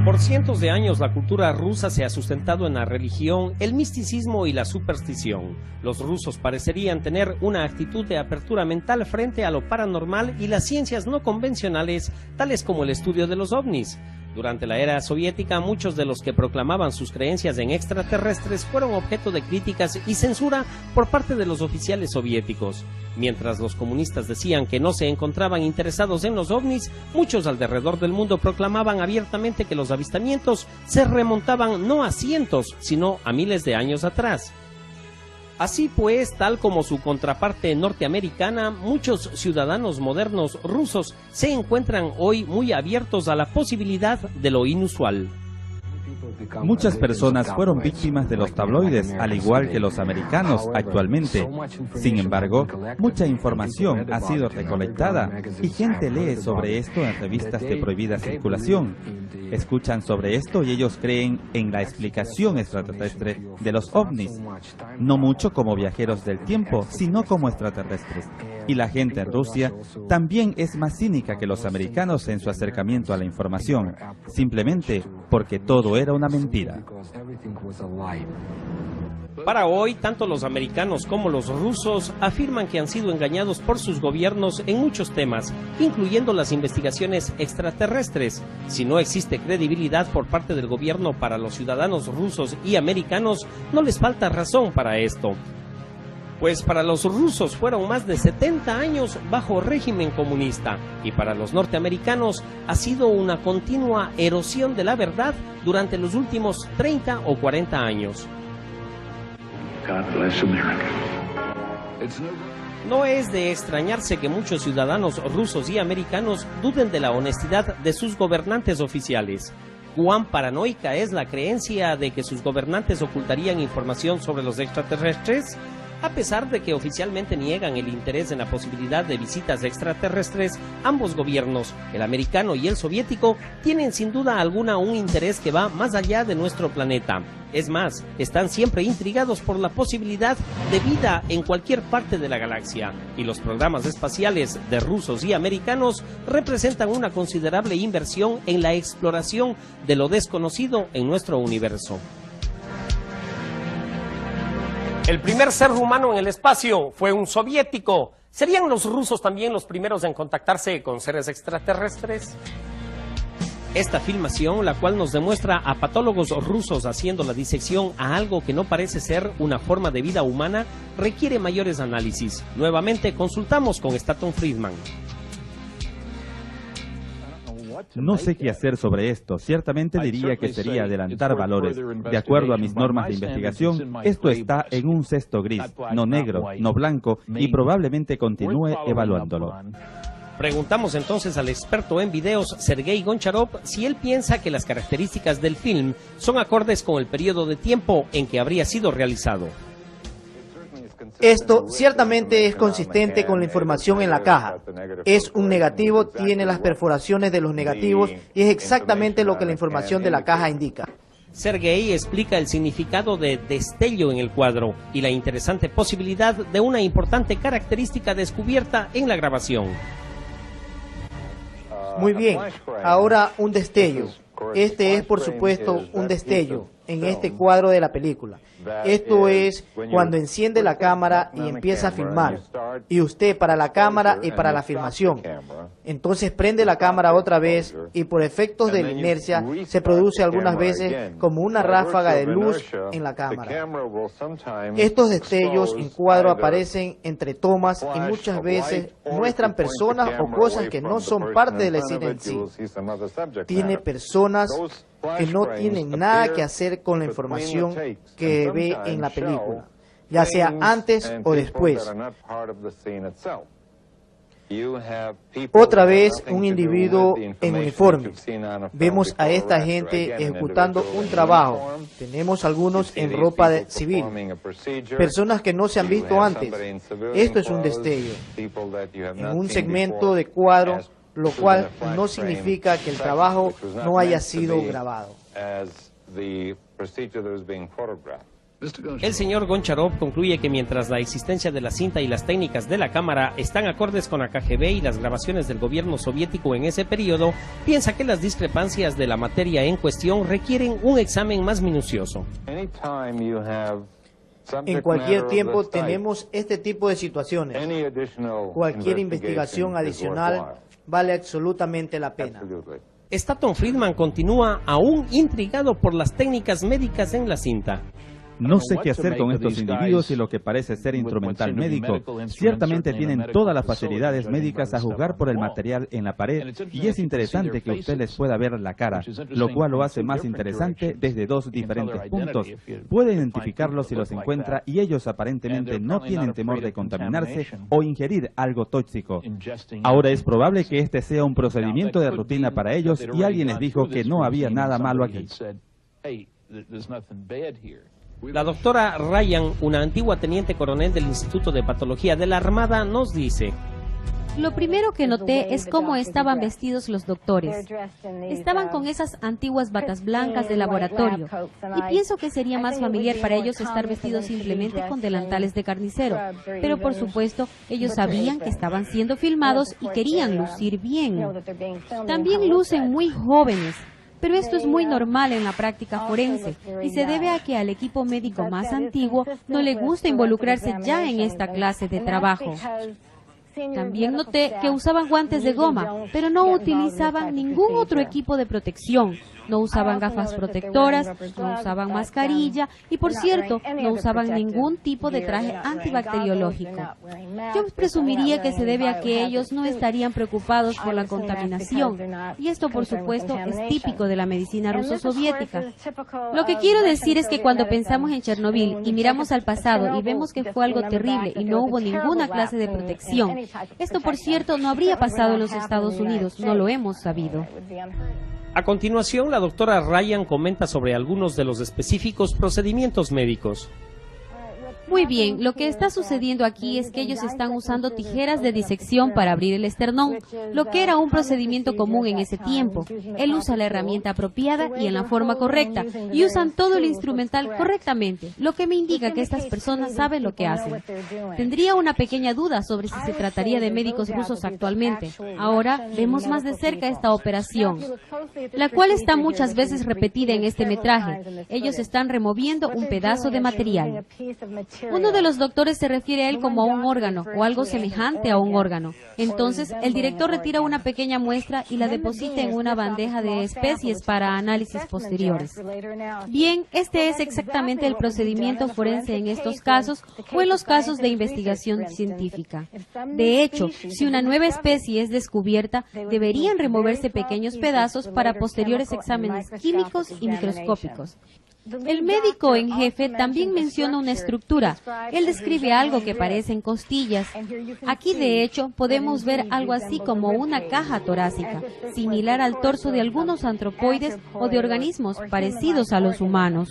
Por cientos de años la cultura rusa se ha sustentado en la religión, el misticismo y la superstición. Los rusos parecerían tener una actitud de apertura mental frente a lo paranormal y las ciencias no convencionales, tales como el estudio de los ovnis. Durante la era soviética, muchos de los que proclamaban sus creencias en extraterrestres fueron objeto de críticas y censura por parte de los oficiales soviéticos. Mientras los comunistas decían que no se encontraban interesados en los ovnis, muchos alrededor del mundo proclamaban abiertamente que los avistamientos se remontaban no a cientos, sino a miles de años atrás. Así pues, tal como su contraparte norteamericana, muchos ciudadanos modernos rusos se encuentran hoy muy abiertos a la posibilidad de lo inusual. Muchas personas fueron víctimas de los tabloides, al igual que los americanos actualmente. Sin embargo, mucha información ha sido recolectada y gente lee sobre esto en revistas de prohibida circulación. Escuchan sobre esto y ellos creen en la explicación extraterrestre de los ovnis, no mucho como viajeros del tiempo, sino como extraterrestres. Y la gente en Rusia también es más cínica que los americanos en su acercamiento a la información, simplemente porque todo era una mentira. Para hoy, tanto los americanos como los rusos afirman que han sido engañados por sus gobiernos en muchos temas, incluyendo las investigaciones extraterrestres. Si no existe credibilidad por parte del gobierno para los ciudadanos rusos y americanos, no les falta razón para esto. Pues para los rusos fueron más de 70 años bajo régimen comunista y para los norteamericanos ha sido una continua erosión de la verdad durante los últimos 30 o 40 años. No es de extrañarse que muchos ciudadanos rusos y americanos duden de la honestidad de sus gobernantes oficiales. ¿Cuán paranoica es la creencia de que sus gobernantes ocultarían información sobre los extraterrestres? A pesar de que oficialmente niegan el interés en la posibilidad de visitas extraterrestres, ambos gobiernos, el americano y el soviético, tienen sin duda alguna un interés que va más allá de nuestro planeta. Es más, están siempre intrigados por la posibilidad de vida en cualquier parte de la galaxia, y los programas espaciales de rusos y americanos representan una considerable inversión en la exploración de lo desconocido en nuestro universo. El primer ser humano en el espacio fue un soviético. ¿Serían los rusos también los primeros en contactarse con seres extraterrestres? Esta filmación, la cual nos demuestra a patólogos rusos haciendo la disección a algo que no parece ser una forma de vida humana, requiere mayores análisis. Nuevamente consultamos con Stanton Friedman. No sé qué hacer sobre esto. Ciertamente diría que sería adelantar valores. De acuerdo a mis normas de investigación, esto está en un cesto gris, no negro, no blanco, y probablemente continúe evaluándolo. Preguntamos entonces al experto en videos, Sergei Goncharov, si él piensa que las características del film son acordes con el periodo de tiempo en que habría sido realizado. Esto ciertamente es consistente con la información en la caja. Es un negativo, tiene las perforaciones de los negativos y es exactamente lo que la información de la caja indica. Sergei explica el significado de destello en el cuadro y la interesante posibilidad de una importante característica descubierta en la grabación. Muy bien, ahora un destello. Este es, por supuesto, un destello en este cuadro de la película. Esto es cuando enciende la cámara y empieza a filmar. Y usted para la cámara y para la filmación. Entonces prende la cámara otra vez y por efectos de la inercia se produce algunas veces como una ráfaga de luz en la cámara. Estos destellos en cuadro aparecen entre tomas y muchas veces muestran personas o cosas que no son parte de la escena en sí. Tiene personas que no tienen nada que hacer con la información que ve en la película, ya sea antes o después. Otra vez un individuo en uniforme. Vemos a esta gente ejecutando un trabajo. Tenemos algunos en ropa civil. Personas que no se han visto antes. Esto es un destello en un segmento de cuadro, lo cual no significa que el trabajo no haya sido grabado. El señor Goncharov concluye que mientras la existencia de la cinta y las técnicas de la cámara están acordes con la KGB y las grabaciones del gobierno soviético en ese periodo, piensa que las discrepancias de la materia en cuestión requieren un examen más minucioso. En cualquier tiempo tenemos este tipo de situaciones. Cualquier investigación adicional vale absolutamente la pena. Stanton Friedman continúa aún intrigado por las técnicas médicas en la cinta. No sé qué hacer con estos individuos y lo que parece ser instrumental médico. Ciertamente tienen todas las facilidades médicas a juzgar por el material en la pared y es interesante que usted les pueda ver la cara, lo cual lo hace más interesante desde dos diferentes puntos. Puede identificarlos si los encuentra y ellos aparentemente no tienen temor de contaminarse o ingerir algo tóxico. Ahora es probable que este sea un procedimiento de rutina para ellos y alguien les dijo que no había nada malo aquí. La doctora Ryan, una antigua teniente coronel del Instituto de Patología de la Armada, nos dice: Lo primero que noté es cómo estaban vestidos los doctores. Estaban con esas antiguas batas blancas de laboratorio y pienso que sería más familiar para ellos estar vestidos simplemente con delantales de carnicero. Pero por supuesto, ellos sabían que estaban siendo filmados y querían lucir bien. También lucen muy jóvenes. pero esto es muy normal en la práctica forense y se debe a que al equipo médico más antiguo no le gusta involucrarse ya en esta clase de trabajo. También noté que usaban guantes de goma, pero no utilizaban ningún otro equipo de protección. No usaban gafas protectoras, no usaban mascarilla y, por cierto, no usaban ningún tipo de traje antibacteriológico. Yo presumiría que se debe a que ellos no estarían preocupados por la contaminación, y esto, por supuesto, es típico de la medicina ruso-soviética. Lo que quiero decir es que cuando pensamos en Chernobyl y miramos al pasado y vemos que fue algo terrible y no hubo ninguna clase de protección, esto, por cierto, no habría pasado en los Estados Unidos, no lo hemos sabido. A continuación, la doctora Ryan comenta sobre algunos de los específicos procedimientos médicos. Muy bien, lo que está sucediendo aquí es que ellos están usando tijeras de disección para abrir el esternón, lo que era un procedimiento común en ese tiempo. Él usa la herramienta apropiada y en la forma correcta, y usan todo el instrumental correctamente, lo que me indica que estas personas saben lo que hacen. Tendría una pequeña duda sobre si se trataría de médicos rusos actualmente. Ahora vemos más de cerca esta operación, la cual está muchas veces repetida en este metraje. Ellos están removiendo un pedazo de material. Uno de los doctores se refiere a él como a un órgano o algo semejante a un órgano. Entonces, el director retira una pequeña muestra y la deposita en una bandeja de especies para análisis posteriores. Bien, este es exactamente el procedimiento forense en estos casos o en los casos de investigación científica. De hecho, si una nueva especie es descubierta, deberían removerse pequeños pedazos para posteriores exámenes químicos y microscópicos. El médico en jefe también menciona una estructura. Él describe algo que parecen costillas. Aquí, de hecho, podemos ver algo así como una caja torácica, similar al torso de algunos antropoides o de organismos parecidos a los humanos.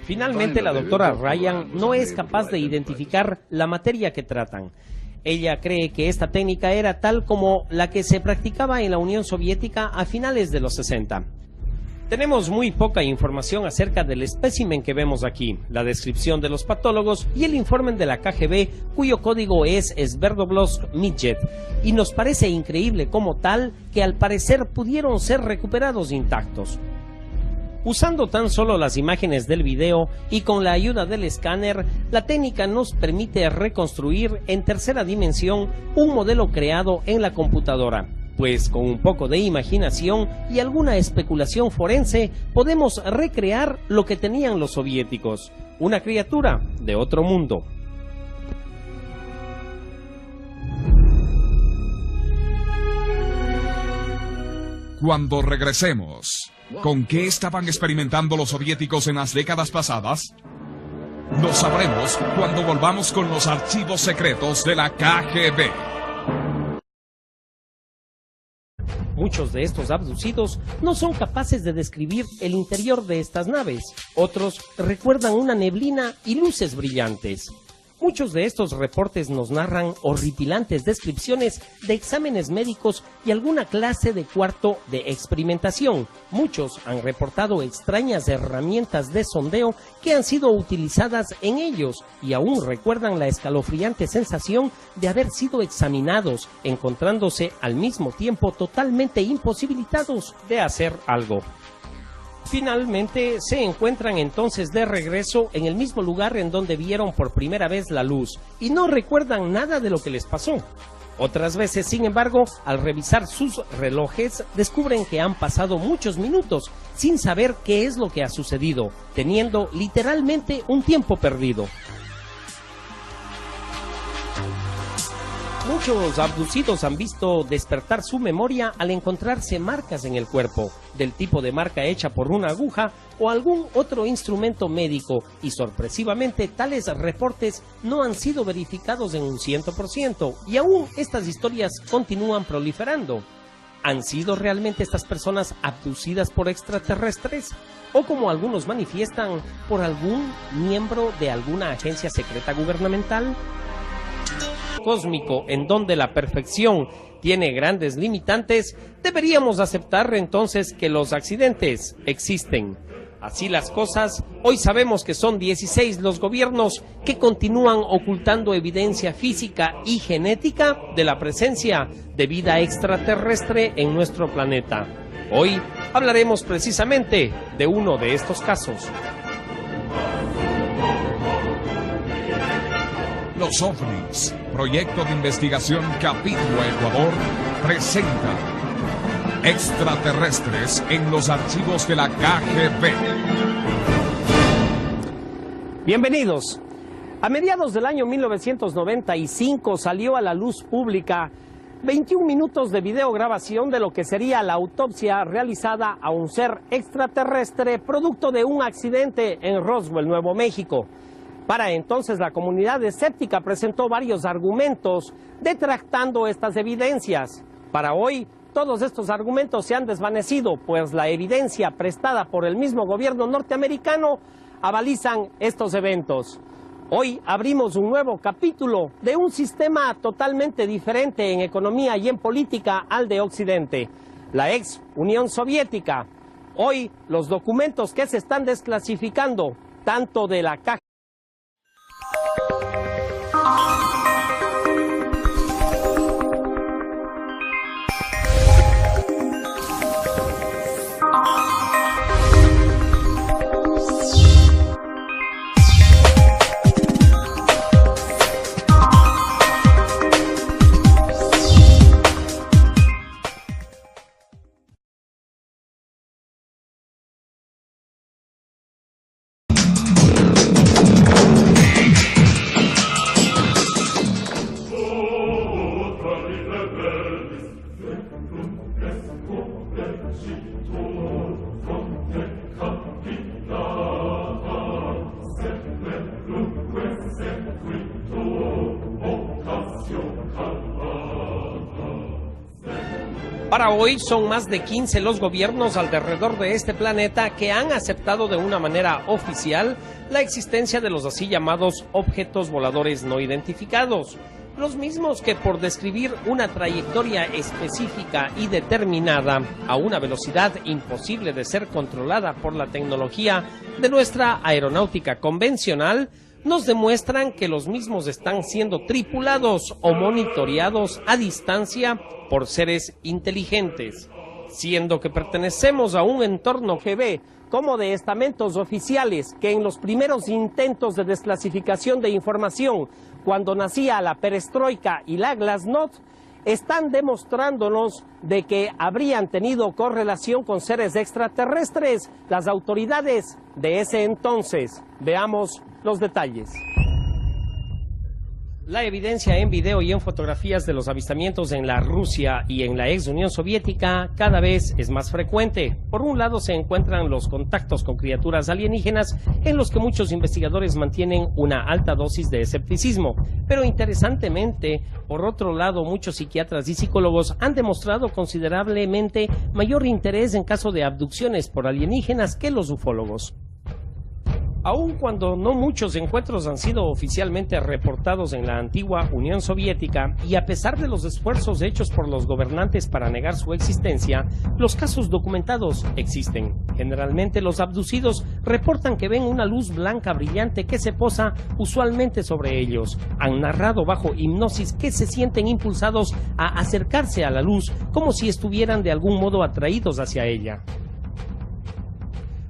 Finalmente, la doctora Ryan no es capaz de identificar la materia que tratan. Ella cree que esta técnica era tal como la que se practicaba en la Unión Soviética a finales de los 60. Tenemos muy poca información acerca del espécimen que vemos aquí, la descripción de los patólogos y el informe de la KGB, cuyo código es Sverdlovsk Midget, y nos parece increíble como tal que al parecer pudieron ser recuperados intactos. Usando tan solo las imágenes del video y con la ayuda del escáner, la técnica nos permite reconstruir en tercera dimensión un modelo creado en la computadora. Pues con un poco de imaginación y alguna especulación forense podemos recrear lo que tenían los soviéticos, una criatura de otro mundo. Cuando regresemos, ¿con qué estaban experimentando los soviéticos en las décadas pasadas? Lo sabremos cuando volvamos con los archivos secretos de la KGB. Muchos de estos abducidos no son capaces de describir el interior de estas naves. Otros recuerdan una neblina y luces brillantes. Muchos de estos reportes nos narran horripilantes descripciones de exámenes médicos y alguna clase de cuarto de experimentación. Muchos han reportado extrañas herramientas de sondeo que han sido utilizadas en ellos y aún recuerdan la escalofriante sensación de haber sido examinados, encontrándose al mismo tiempo totalmente imposibilitados de hacer algo. Finalmente, se encuentran entonces de regreso en el mismo lugar en donde vieron por primera vez la luz y no recuerdan nada de lo que les pasó. Otras veces, sin embargo, al revisar sus relojes, descubren que han pasado muchos minutos sin saber qué es lo que ha sucedido, teniendo literalmente un tiempo perdido. Muchos abducidos han visto despertar su memoria al encontrarse marcas en el cuerpo, del tipo de marca hecha por una aguja o algún otro instrumento médico, y sorpresivamente tales reportes no han sido verificados en un 100%, y aún estas historias continúan proliferando. ¿Han sido realmente estas personas abducidas por extraterrestres? O como algunos manifiestan, por algún miembro de alguna agencia secreta gubernamental cósmico en donde la perfección tiene grandes limitantes, deberíamos aceptar entonces que los accidentes existen. Así las cosas, hoy sabemos que son 16 los gobiernos que continúan ocultando evidencia física y genética de la presencia de vida extraterrestre en nuestro planeta. Hoy Hablaremos precisamente de uno de estos casos. Los OVNIs, Proyecto de Investigación Capítulo Ecuador, presenta Extraterrestres en los archivos de la KGB. Bienvenidos. A mediados del año 1995 salió a la luz pública 21 minutos de videograbación de lo que sería la autopsia realizada a un ser extraterrestre producto de un accidente en Roswell, Nuevo México. Para entonces la comunidad escéptica presentó varios argumentos detractando estas evidencias. Para hoy, todos estos argumentos se han desvanecido, pues la evidencia prestada por el mismo gobierno norteamericano avalizan estos eventos. Hoy abrimos un nuevo capítulo de un sistema totalmente diferente en economía y en política al de Occidente, la ex Unión Soviética. Hoy los documentos que se están desclasificando, tanto de la KGB Para hoy son más de 15 los gobiernos alrededor de este planeta que han aceptado de una manera oficial la existencia de los así llamados objetos voladores no identificados. Los mismos que por describir una trayectoria específica y determinada a una velocidad imposible de ser controlada por la tecnología de nuestra aeronáutica convencional, nos demuestran que los mismos están siendo tripulados o monitoreados a distancia por seres inteligentes, siendo que pertenecemos a un entorno KGB como de estamentos oficiales que en los primeros intentos de desclasificación de información, cuando nacía la perestroika y la glasnost, están demostrándonos de que habrían tenido correlación con seres extraterrestres las autoridades de ese entonces. Veamos los detalles. La evidencia en video y en fotografías de los avistamientos en la Rusia y en la ex Unión Soviética cada vez es más frecuente. Por un lado se encuentran los contactos con criaturas alienígenas en los que muchos investigadores mantienen una alta dosis de escepticismo. Pero interesantemente, por otro lado, muchos psiquiatras y psicólogos han demostrado considerablemente mayor interés en caso de abducciones por alienígenas que los ufólogos. Aun cuando no muchos encuentros han sido oficialmente reportados en la antigua Unión Soviética y a pesar de los esfuerzos hechos por los gobernantes para negar su existencia, los casos documentados existen. Generalmente los abducidos reportan que ven una luz blanca brillante que se posa usualmente sobre ellos. Han narrado bajo hipnosis que se sienten impulsados a acercarse a la luz como si estuvieran de algún modo atraídos hacia ella.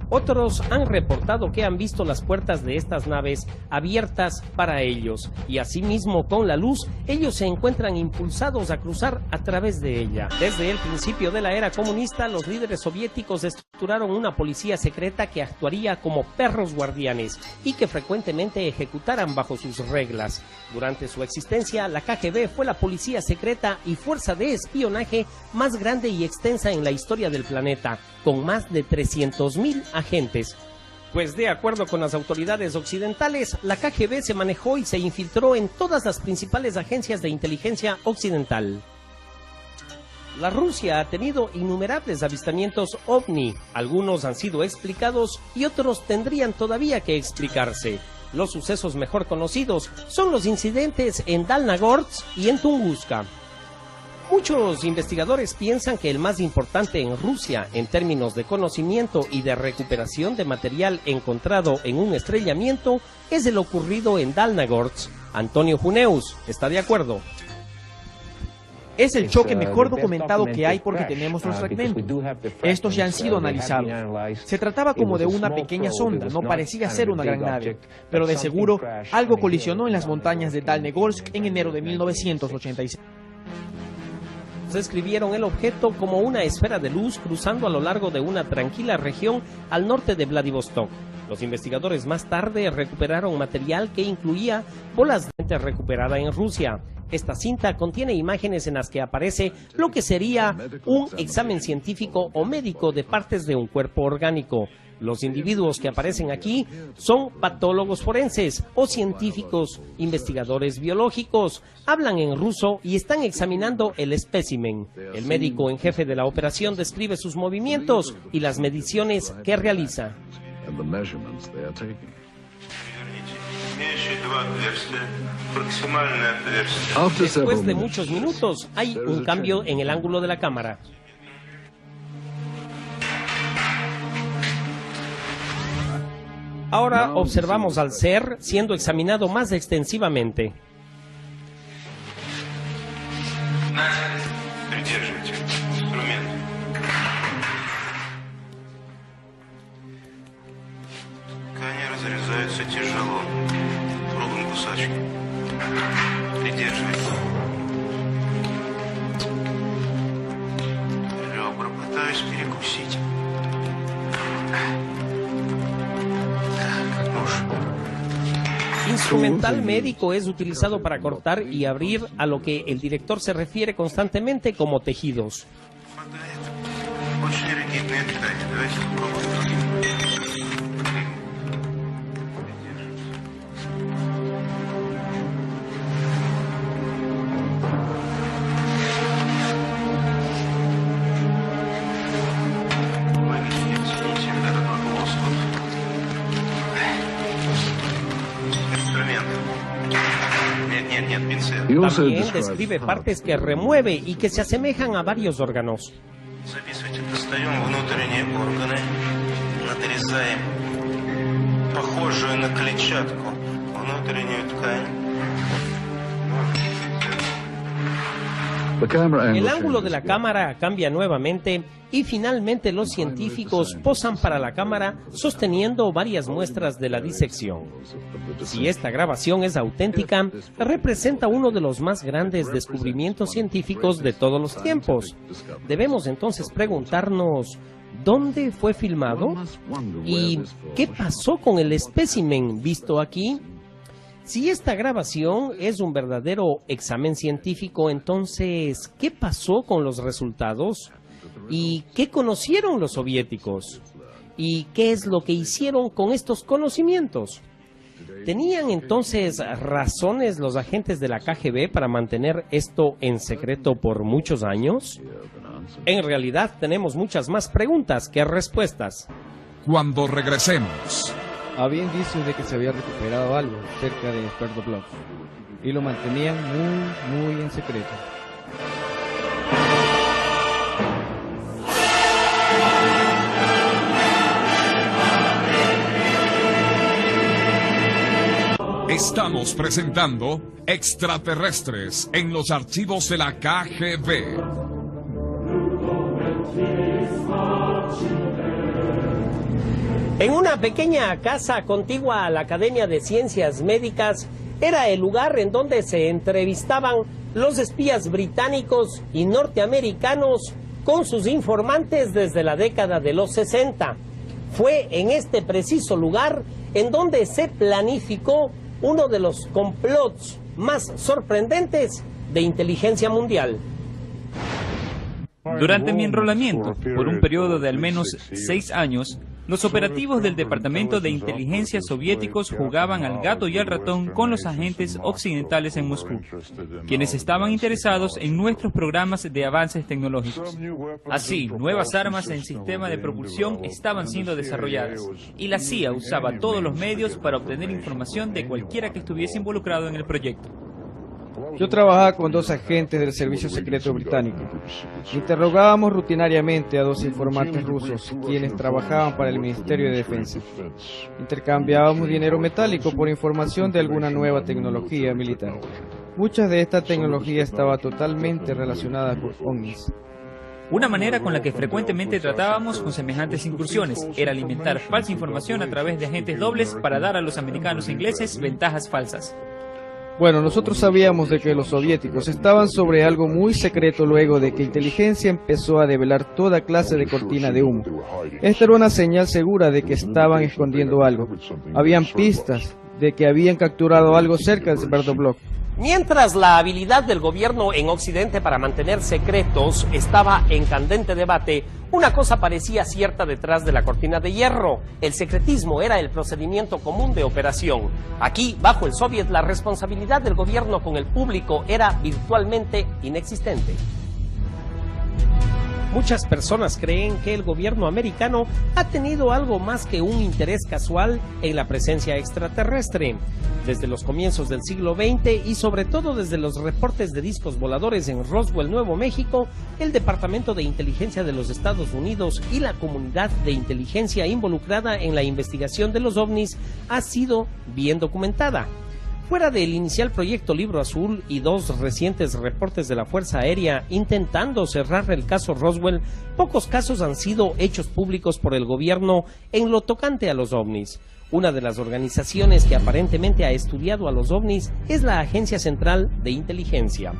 Otros han reportado que han visto las puertas de estas naves abiertas para ellos y asimismo con la luz ellos se encuentran impulsados a cruzar a través de ella. Desde el principio de la era comunista, los líderes soviéticos estructuraron una policía secreta que actuaría como perros guardianes y que frecuentemente ejecutaran bajo sus reglas. Durante su existencia, la KGB fue la policía secreta y fuerza de espionaje más grande y extensa en la historia del planeta, con más de 300.000 agentes. Pues de acuerdo con las autoridades occidentales, la KGB se manejó y se infiltró en todas las principales agencias de inteligencia occidental. La Rusia ha tenido innumerables avistamientos OVNI, algunos han sido explicados y otros tendrían todavía que explicarse. Los sucesos mejor conocidos son los incidentes en Dalnagorsk y en Tunguska. Muchos investigadores piensan que el más importante en Rusia en términos de conocimiento y de recuperación de material encontrado en un estrellamiento es el ocurrido en Dalnagorsk. Antonio Huneus está de acuerdo. Es el choque mejor documentado que hay porque tenemos los fragmentos. Estos ya han sido analizados. Se trataba como de una pequeña sonda, no parecía ser una gran nave, pero de seguro algo colisionó en las montañas de Dalnegorsk en enero de 1986. Describieron el objeto como una esfera de luz cruzando a lo largo de una tranquila región al norte de Vladivostok. Los investigadores más tarde recuperaron material que incluía bolas de gente recuperada en Rusia. Esta cinta contiene imágenes en las que aparece lo que sería un examen científico o médico de partes de un cuerpo orgánico. Los individuos que aparecen aquí son patólogos forenses o científicos, investigadores biológicos. Hablan en ruso y están examinando el espécimen. El médico en jefe de la operación describe sus movimientos y las mediciones que realiza. Después de muchos minutos, hay un cambio en el ángulo de la cámara. Ahora observamos al ser siendo examinado más extensivamente. Ткани разрезаются тяжело. Пробуем кусачку. Придерживайте. Ребра пытаюсь перекусить. Instrumental médico es utilizado para cortar y abrir a lo que el director se refiere constantemente como tejidos. Очень эрегитные ткани. Давайте попробуем. También describe partes que remueve y que se asemejan a varios órganos. Записывайте, достаем внутренние органы, надрезаем похожую на клетчатку внутреннюю ткань. El ángulo de la cámara cambia nuevamente y finalmente los científicos posan para la cámara sosteniendo varias muestras de la disección. Si esta grabación es auténtica, representa uno de los más grandes descubrimientos científicos de todos los tiempos. Debemos entonces preguntarnos, ¿dónde fue filmado? ¿Y qué pasó con el espécimen visto aquí? Si esta grabación es un verdadero examen científico, entonces, ¿qué pasó con los resultados? ¿Y qué conocieron los soviéticos? ¿Y qué es lo que hicieron con estos conocimientos? ¿Tenían entonces razones los agentes de la KGB para mantener esto en secreto por muchos años? En realidad tenemos muchas más preguntas que respuestas. Cuando regresemos. Había indicios de que se había recuperado algo cerca de Sverdlovsk y lo mantenían muy en secreto. Estamos presentando Extraterrestres en los archivos de la KGB. En una pequeña casa contigua a la Academia de Ciencias Médicas, era el lugar en donde se entrevistaban los espías británicos y norteamericanos con sus informantes desde la década de los 60. Fue en este preciso lugar en donde se planificó uno de los complots más sorprendentes de inteligencia mundial. Durante mi enrolamiento, por un periodo de al menos 6 años, los operativos del Departamento de Inteligencia soviéticos jugaban al gato y al ratón con los agentes occidentales en Moscú, quienes estaban interesados en nuestros programas de avances tecnológicos. Así, nuevas armas en sistema de propulsión estaban siendo desarrolladas, y la CIA usaba todos los medios para obtener información de cualquiera que estuviese involucrado en el proyecto. Yo trabajaba con 2 agentes del servicio secreto británico. Interrogábamos rutinariamente a 2 informantes rusos, quienes trabajaban para el Ministerio de Defensa. Intercambiábamos dinero metálico por información de alguna nueva tecnología militar. Mucha de esta tecnología estaba totalmente relacionada con ovnis. Una manera con la que frecuentemente tratábamos con semejantes incursiones era alimentar falsa información a través de agentes dobles para dar a los americanos e ingleses ventajas falsas. Bueno, nosotros sabíamos de que los soviéticos estaban sobre algo muy secreto luego de que inteligencia empezó a develar toda clase de cortina de humo. Esta era una señal segura de que estaban escondiendo algo. Habían pistas de que habían capturado algo cerca del Sverdlovsk. Mientras la habilidad del gobierno en Occidente para mantener secretos estaba en candente debate, una cosa parecía cierta detrás de la cortina de hierro. El secretismo era el procedimiento común de operación. Aquí, bajo el Soviet, la responsabilidad del gobierno con el público era virtualmente inexistente. Muchas personas creen que el gobierno americano ha tenido algo más que un interés casual en la presencia extraterrestre. Desde los comienzos del siglo XX y sobre todo desde los reportes de discos voladores en Roswell, Nuevo México, el Departamento de Inteligencia de los Estados Unidos y la comunidad de inteligencia involucrada en la investigación de los ovnis ha sido bien documentada. Fuera del inicial proyecto Libro Azul y dos recientes reportes de la Fuerza Aérea intentando cerrar el caso Roswell, pocos casos han sido hechos públicos por el gobierno en lo tocante a los ovnis. Una de las organizaciones que aparentemente ha estudiado a los ovnis es la Agencia Central de Inteligencia.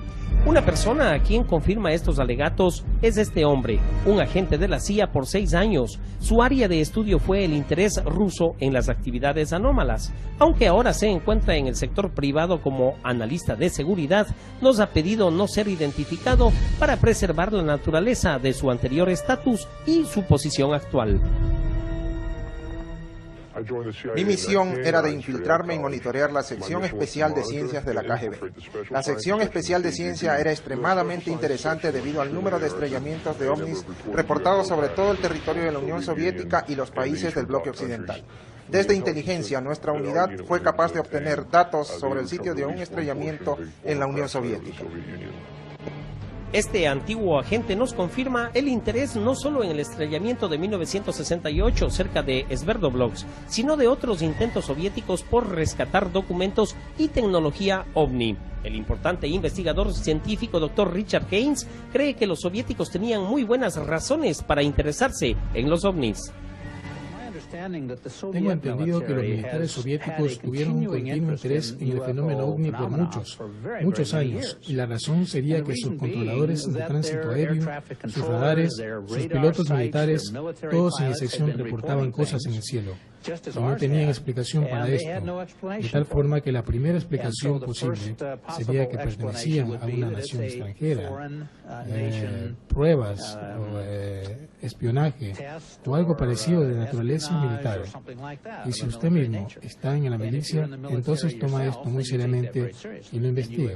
Una persona a quien confirma estos alegatos es este hombre, un agente de la CIA por 6 años. Su área de estudio fue el interés ruso en las actividades anómalas. Aunque ahora se encuentra en el sector privado como analista de seguridad, nos ha pedido no ser identificado para preservar la naturaleza de su anterior estatus y su posición actual. Mi misión era de infiltrarme y monitorear la sección especial de ciencias de la KGB. La sección especial de ciencia era extremadamente interesante debido al número de estrellamientos de ovnis reportados sobre todo el territorio de la Unión Soviética y los países del bloque occidental. Desde inteligencia, nuestra unidad fue capaz de obtener datos sobre el sitio de un estrellamiento en la Unión Soviética. Este antiguo agente nos confirma el interés no solo en el estrellamiento de 1968 cerca de Sverdlovsk, sino de otros intentos soviéticos por rescatar documentos y tecnología ovni. El importante investigador científico Dr. Richard Haynes cree que los soviéticos tenían muy buenas razones para interesarse en los ovnis. Tengo entendido que los militares soviéticos tuvieron un continuo interés en el fenómeno ovni por muchos años, y la razón sería que sus controladores de tránsito aéreo, sus radares, sus pilotos militares, todos sin excepción reportaban cosas en el cielo. Y no tenían explicación para esto, de tal forma que la primera explicación posible sería que pertenecían a una nación extranjera, pruebas o espionaje o algo parecido de naturaleza militar. Y si usted mismo está en la milicia, entonces toma esto muy seriamente y lo investiga.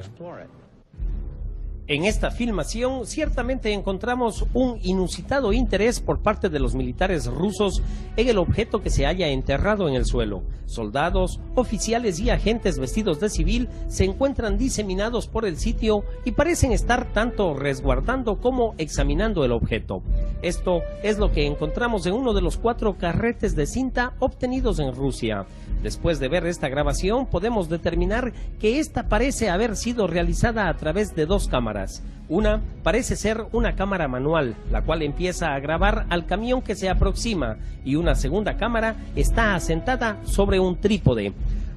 En esta filmación ciertamente encontramos un inusitado interés por parte de los militares rusos en el objeto que se halla enterrado en el suelo. Soldados, oficiales y agentes vestidos de civil se encuentran diseminados por el sitio y parecen estar tanto resguardando como examinando el objeto. Esto es lo que encontramos en uno de los 4 carretes de cinta obtenidos en Rusia. Después de ver esta grabación podemos determinar que esta parece haber sido realizada a través de 2 cámaras. Una parece ser una cámara manual, la cual empieza a grabar al camión que se aproxima, y una segunda cámara está asentada sobre un trípode.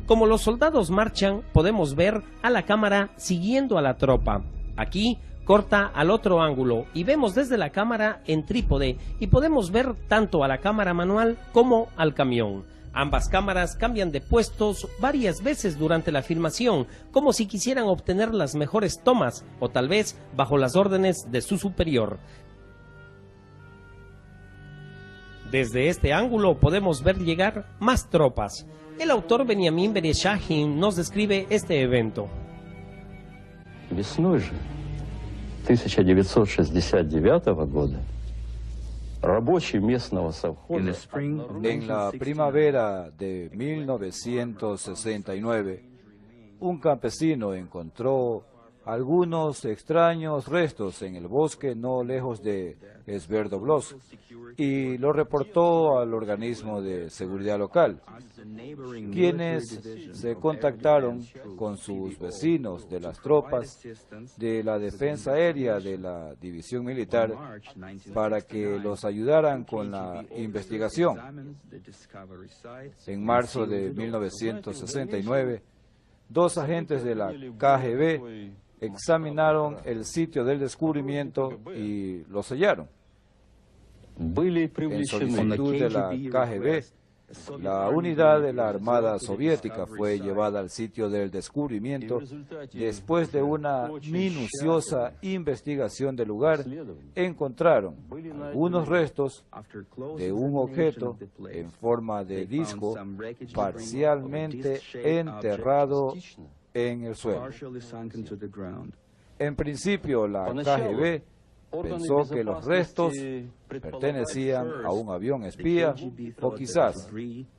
Como los soldados marchan, podemos ver a la cámara siguiendo a la tropa. Aquí corta al otro ángulo y vemos desde la cámara en trípode y podemos ver tanto a la cámara manual como al camión. Ambas cámaras cambian de puestos varias veces durante la filmación, como si quisieran obtener las mejores tomas, o tal vez bajo las órdenes de su superior. Desde este ángulo podemos ver llegar más tropas. El autor Benjamin Bereshahin nos describe este evento. Весной же 1969 года En la primavera de 1969, un campesino encontró algunos extraños restos en el bosque no lejos de Sverdlovsk y lo reportó al organismo de seguridad local, quienes se contactaron con sus vecinos de las tropas de la defensa aérea de la división militar para que los ayudaran con la investigación. En marzo de 1969, 2 agentes de la KGB examinaron el sitio del descubrimiento y lo sellaron. En solicitud de la KGB, la unidad de la Armada Soviética fue llevada al sitio del descubrimiento después de una minuciosa investigación del lugar. Encontraron algunos restos de un objeto en forma de disco parcialmente enterrado en el suelo. En principio, la KGB pensó que los restos pertenecían a un avión espía o quizás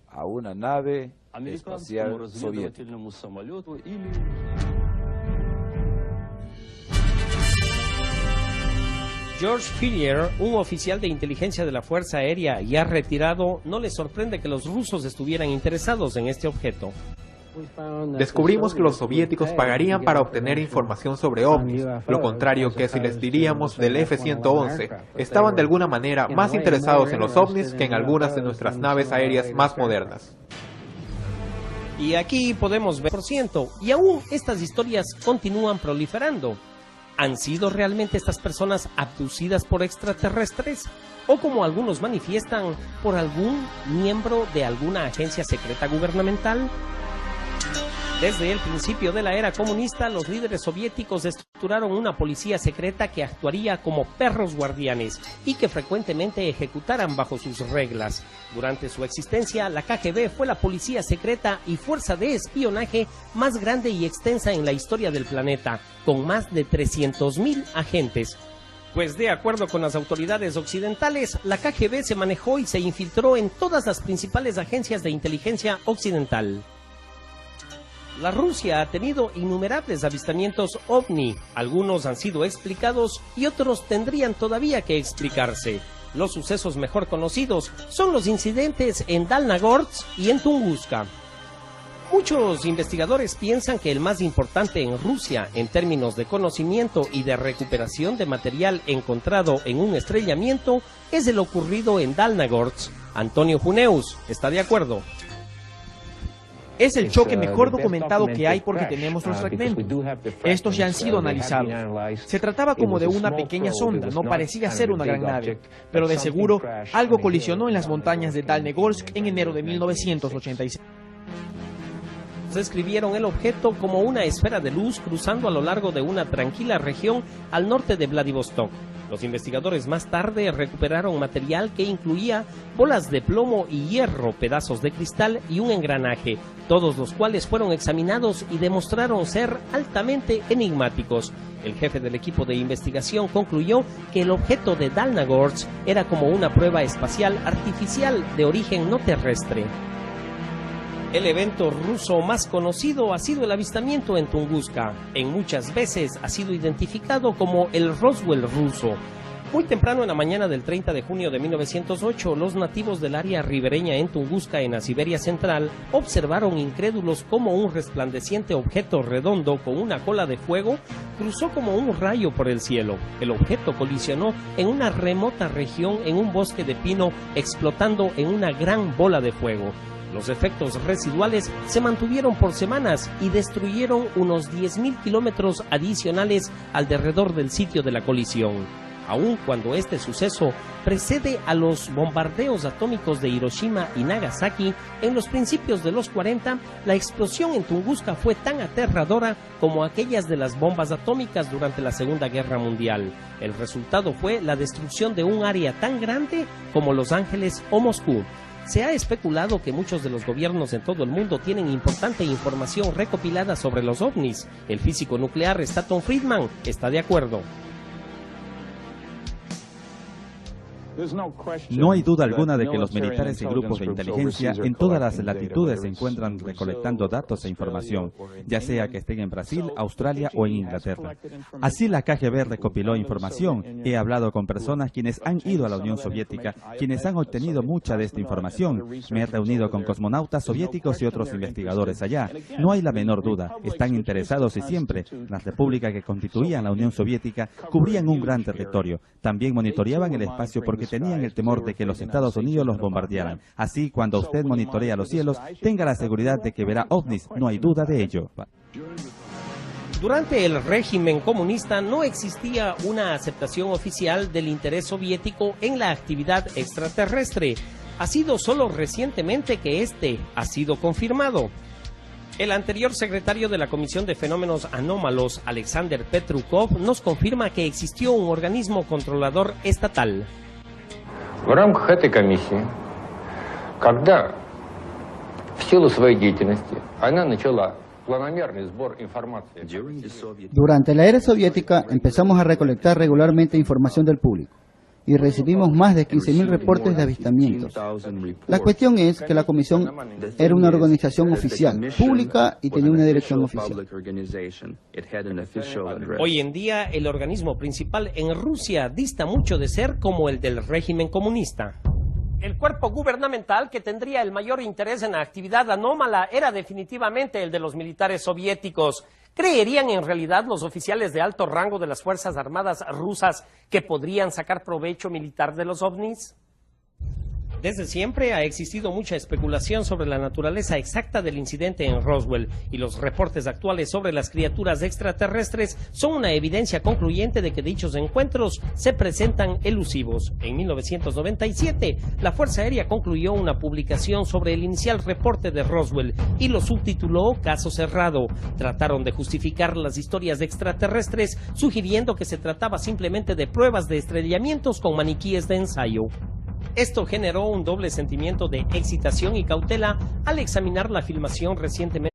a una nave espacial soviética. George Filier, un oficial de inteligencia de la Fuerza Aérea ya retirado, no le sorprende que los rusos estuvieran interesados en este objeto. Descubrimos que los soviéticos pagarían para obtener información sobre ovnis, lo contrario que si les diríamos del F-111. Estaban de alguna manera más interesados en los ovnis que en algunas de nuestras naves aéreas más modernas. Y aquí podemos ver %, y aún estas historias continúan proliferando. ¿Han sido realmente estas personas abducidas por extraterrestres? O como algunos manifiestan, por algún miembro de alguna agencia secreta gubernamental. Desde el principio de la era comunista, los líderes soviéticos estructuraron una policía secreta que actuaría como perros guardianes y que frecuentemente ejecutaran bajo sus reglas. Durante su existencia, la KGB fue la policía secreta y fuerza de espionaje más grande y extensa en la historia del planeta, con más de 300.000 agentes. Pues de acuerdo con las autoridades occidentales, la KGB se manejó y se infiltró en todas las principales agencias de inteligencia occidental. La Rusia ha tenido innumerables avistamientos ovni, algunos han sido explicados y otros tendrían todavía que explicarse. Los sucesos mejor conocidos son los incidentes en Dalnagorsk y en Tunguska. Muchos investigadores piensan que el más importante en Rusia en términos de conocimiento y de recuperación de material encontrado en un estrellamiento es el ocurrido en Dalnagorsk. Antonio Huneus está de acuerdo. Es el choque mejor documentado que hay porque tenemos los fragmentos. Estos ya han sido analizados. Se trataba como de una pequeña sonda, no parecía ser una gran nave, pero de seguro algo colisionó en las montañas de Dalnegorsk en enero de 1986. Describieron el objeto como una esfera de luz cruzando a lo largo de una tranquila región al norte de Vladivostok. Los investigadores más tarde recuperaron material que incluía bolas de plomo y hierro, pedazos de cristal y un engranaje, todos los cuales fueron examinados y demostraron ser altamente enigmáticos. El jefe del equipo de investigación concluyó que el objeto de Dalnagorsk era como una prueba espacial artificial de origen no terrestre. El evento ruso más conocido ha sido el avistamiento en Tunguska. En muchas veces ha sido identificado como el Roswell ruso. Muy temprano en la mañana del 30 de junio de 1908, los nativos del área ribereña en Tunguska, en la Siberia Central, observaron incrédulos cómo un resplandeciente objeto redondo con una cola de fuego cruzó como un rayo por el cielo. El objeto colisionó en una remota región en un bosque de pino, explotando en una gran bola de fuego. Los efectos residuales se mantuvieron por semanas y destruyeron unos 10.000 kilómetros adicionales alrededor del sitio de la colisión. Aun cuando este suceso precede a los bombardeos atómicos de Hiroshima y Nagasaki en los principios de los 40, la explosión en Tunguska fue tan aterradora como aquellas de las bombas atómicas durante la Segunda Guerra Mundial. El resultado fue la destrucción de un área tan grande como Los Ángeles o Moscú. Se ha especulado que muchos de los gobiernos en todo el mundo tienen importante información recopilada sobre los ovnis. El físico nuclear Stanton Friedman está de acuerdo. No hay duda alguna de que los militares y grupos de inteligencia en todas las latitudes se encuentran recolectando datos e información, ya sea que estén en Brasil, Australia o en Inglaterra. Así la KGB recopiló información. He hablado con personas quienes han ido a la Unión Soviética, quienes han obtenido mucha de esta información. Me he reunido con cosmonautas soviéticos y otros investigadores allá. No hay la menor duda, están interesados y siempre. Las repúblicas que constituían la Unión Soviética cubrían un gran territorio. También monitoreaban el espacio porque tenían el temor de que los Estados Unidos los bombardearan. Así, cuando usted monitorea los cielos, tenga la seguridad de que verá ovnis, no hay duda de ello. Durante el régimen comunista no existía una aceptación oficial del interés soviético en la actividad extraterrestre. Ha sido solo recientemente que este ha sido confirmado. El anterior secretario de la Comisión de Fenómenos Anómalos, Alexander Petrukov, nos confirma que existió un organismo controlador estatal. В рамках этой комиссии, когда в силу своей деятельности она начала планомерный сбор информации. Durante la era soviética empezamos a recolectar regularmente información del público y recibimos más de 15.000 reportes de avistamientos. La cuestión es que la comisión era una organización oficial, pública y tenía una dirección oficial. Hoy en día el organismo principal en Rusia dista mucho de ser como el del régimen comunista. El cuerpo gubernamental que tendría el mayor interés en la actividad anómala era definitivamente el de los militares soviéticos. ¿Creerían en realidad los oficiales de alto rango de las Fuerzas Armadas rusas que podrían sacar provecho militar de los ovnis? Desde siempre ha existido mucha especulación sobre la naturaleza exacta del incidente en Roswell y los reportes actuales sobre las criaturas extraterrestres son una evidencia concluyente de que dichos encuentros se presentan elusivos. En 1997, la Fuerza Aérea concluyó una publicación sobre el inicial reporte de Roswell y lo subtituló Caso Cerrado. Trataron de justificar las historias de extraterrestres sugiriendo que se trataba simplemente de pruebas de estrellamientos con maniquíes de ensayo. Esto generó un doble sentimiento de excitación y cautela al examinar la filmación recientemente.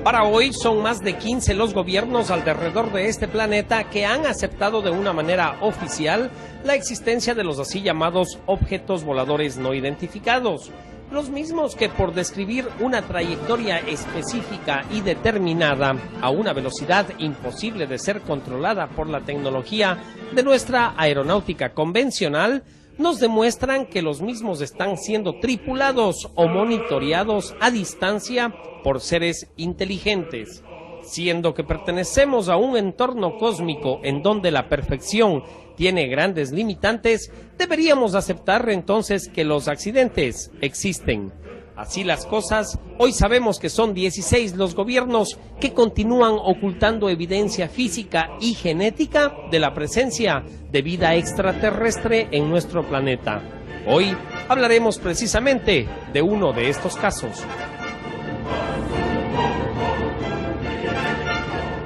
Para hoy son más de 15 los gobiernos alrededor de este planeta que han aceptado de una manera oficial la existencia de los así llamados objetos voladores no identificados. Los mismos que por describir una trayectoria específica y determinada a una velocidad imposible de ser controlada por la tecnología de nuestra aeronáutica convencional, nos demuestran que los mismos están siendo tripulados o monitoreados a distancia por seres inteligentes. Siendo que pertenecemos a un entorno cósmico en donde la perfección tiene grandes limitantes, deberíamos aceptar entonces que los accidentes existen. Así las cosas, hoy sabemos que son 16 los gobiernos que continúan ocultando evidencia física y genética de la presencia de vida extraterrestre en nuestro planeta. Hoy hablaremos precisamente de uno de estos casos.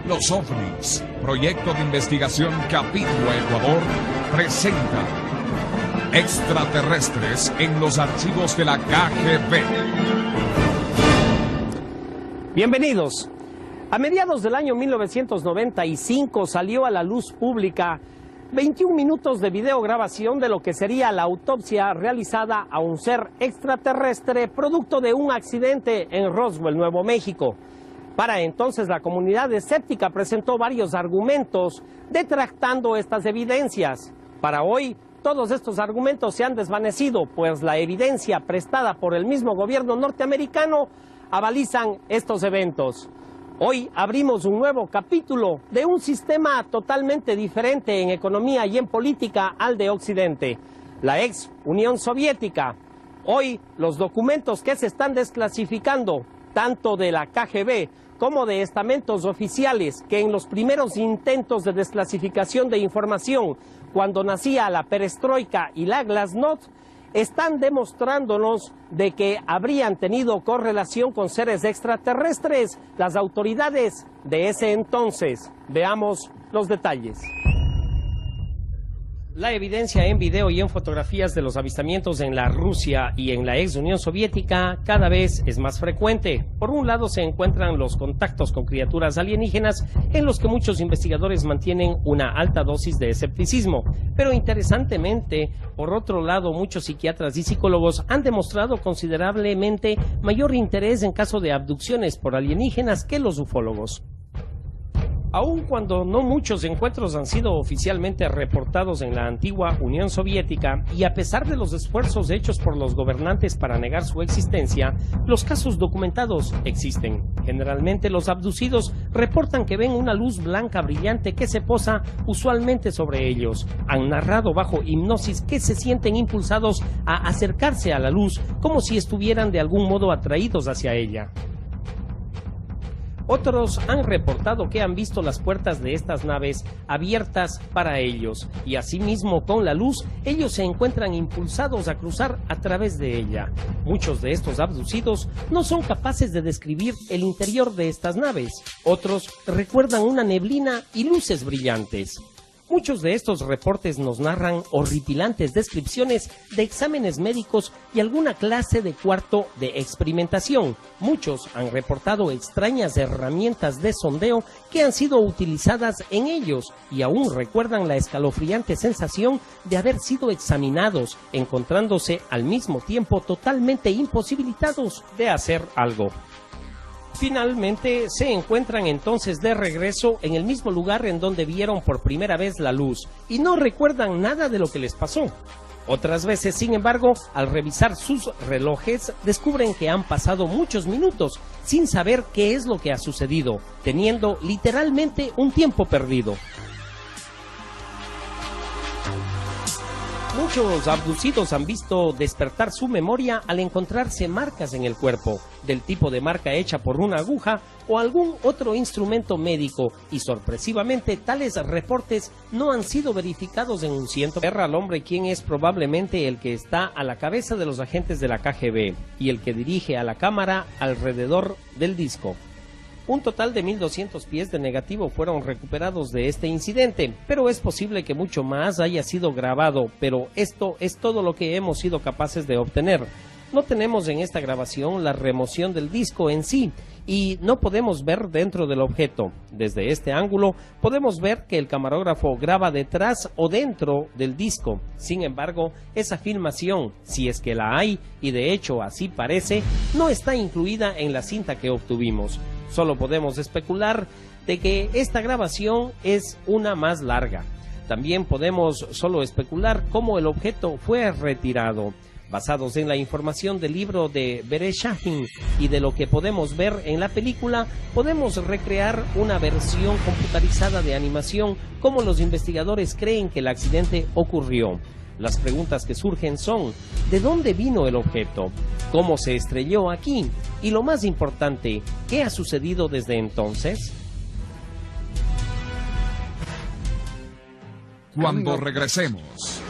Los OVNIs, Proyecto de Investigación Capítulo Ecuador, presenta Extraterrestres en los archivos de la KGB. Bienvenidos. A mediados del año 1995 salió a la luz pública 21 minutos de videograbación de lo que sería la autopsia realizada a un ser extraterrestre producto de un accidente en Roswell, Nuevo México. Para entonces la comunidad escéptica presentó varios argumentos detractando estas evidencias. Para hoy, todos estos argumentos se han desvanecido, pues la evidencia prestada por el mismo gobierno norteamericano avalizan estos eventos. Hoy abrimos un nuevo capítulo de un sistema totalmente diferente en economía y en política al de Occidente, la ex Unión Soviética. Hoy los documentos que se están desclasificando, tanto de la KGB como de estamentos oficiales, que en los primeros intentos de desclasificación de información, cuando nacía la perestroika y la glasnost, están demostrándonos de que habrían tenido correlación con seres extraterrestres las autoridades de ese entonces. Veamos los detalles. La evidencia en video y en fotografías de los avistamientos en la Rusia y en la ex Unión Soviética cada vez es más frecuente. Por un lado se encuentran los contactos con criaturas alienígenas en los que muchos investigadores mantienen una alta dosis de escepticismo. Pero interesantemente, por otro lado, muchos psiquiatras y psicólogos han demostrado considerablemente mayor interés en caso de abducciones por alienígenas que los ufólogos. Aun cuando no muchos encuentros han sido oficialmente reportados en la antigua Unión Soviética, y a pesar de los esfuerzos hechos por los gobernantes para negar su existencia, los casos documentados existen. Generalmente los abducidos reportan que ven una luz blanca brillante que se posa usualmente sobre ellos. Han narrado bajo hipnosis que se sienten impulsados a acercarse a la luz como si estuvieran de algún modo atraídos hacia ella. Otros han reportado que han visto las puertas de estas naves abiertas para ellos, y asimismo con la luz ellos se encuentran impulsados a cruzar a través de ella. Muchos de estos abducidos no son capaces de describir el interior de estas naves. Otros recuerdan una neblina y luces brillantes. Muchos de estos reportes nos narran horripilantes descripciones de exámenes médicos y alguna clase de cuarto de experimentación. Muchos han reportado extrañas herramientas de sondeo que han sido utilizadas en ellos y aún recuerdan la escalofriante sensación de haber sido examinados, encontrándose al mismo tiempo totalmente imposibilitados de hacer algo. Finalmente se encuentran entonces de regreso en el mismo lugar en donde vieron por primera vez la luz y no recuerdan nada de lo que les pasó. Otras veces, sin embargo, al revisar sus relojes, descubren que han pasado muchos minutos sin saber qué es lo que ha sucedido, teniendo literalmente un tiempo perdido. Muchos abducidos han visto despertar su memoria al encontrarse marcas en el cuerpo, del tipo de marca hecha por una aguja o algún otro instrumento médico, y sorpresivamente tales reportes no han sido verificados en un ciento. Guerra al hombre, quien es probablemente el que está a la cabeza de los agentes de la KGB y el que dirige a la cámara alrededor del disco. Un total de 1.200 pies de negativo fueron recuperados de este incidente, pero es posible que mucho más haya sido grabado, pero esto es todo lo que hemos sido capaces de obtener. No tenemos en esta grabación la remoción del disco en sí, y no podemos ver dentro del objeto. Desde este ángulo podemos ver que el camarógrafo graba detrás o dentro del disco. Sin embargo, esa filmación, si es que la hay, y de hecho así parece, no está incluida en la cinta que obtuvimos. Solo podemos especular de que esta grabación es una más larga. También podemos solo especular cómo el objeto fue retirado. Basados en la información del libro de Bereshahin y de lo que podemos ver en la película, podemos recrear una versión computarizada de animación como los investigadores creen que el accidente ocurrió. Las preguntas que surgen son: ¿de dónde vino el objeto? ¿Cómo se estrelló aquí? Y lo más importante, ¿qué ha sucedido desde entonces? Cuando regresemos.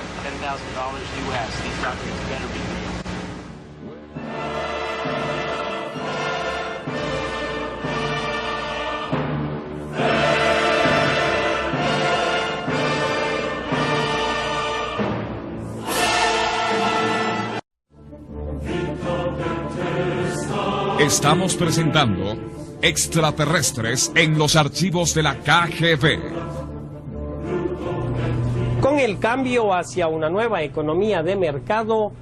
Estamos presentando Extraterrestres en los archivos de la KGB. Con el cambio hacia una nueva economía de mercado,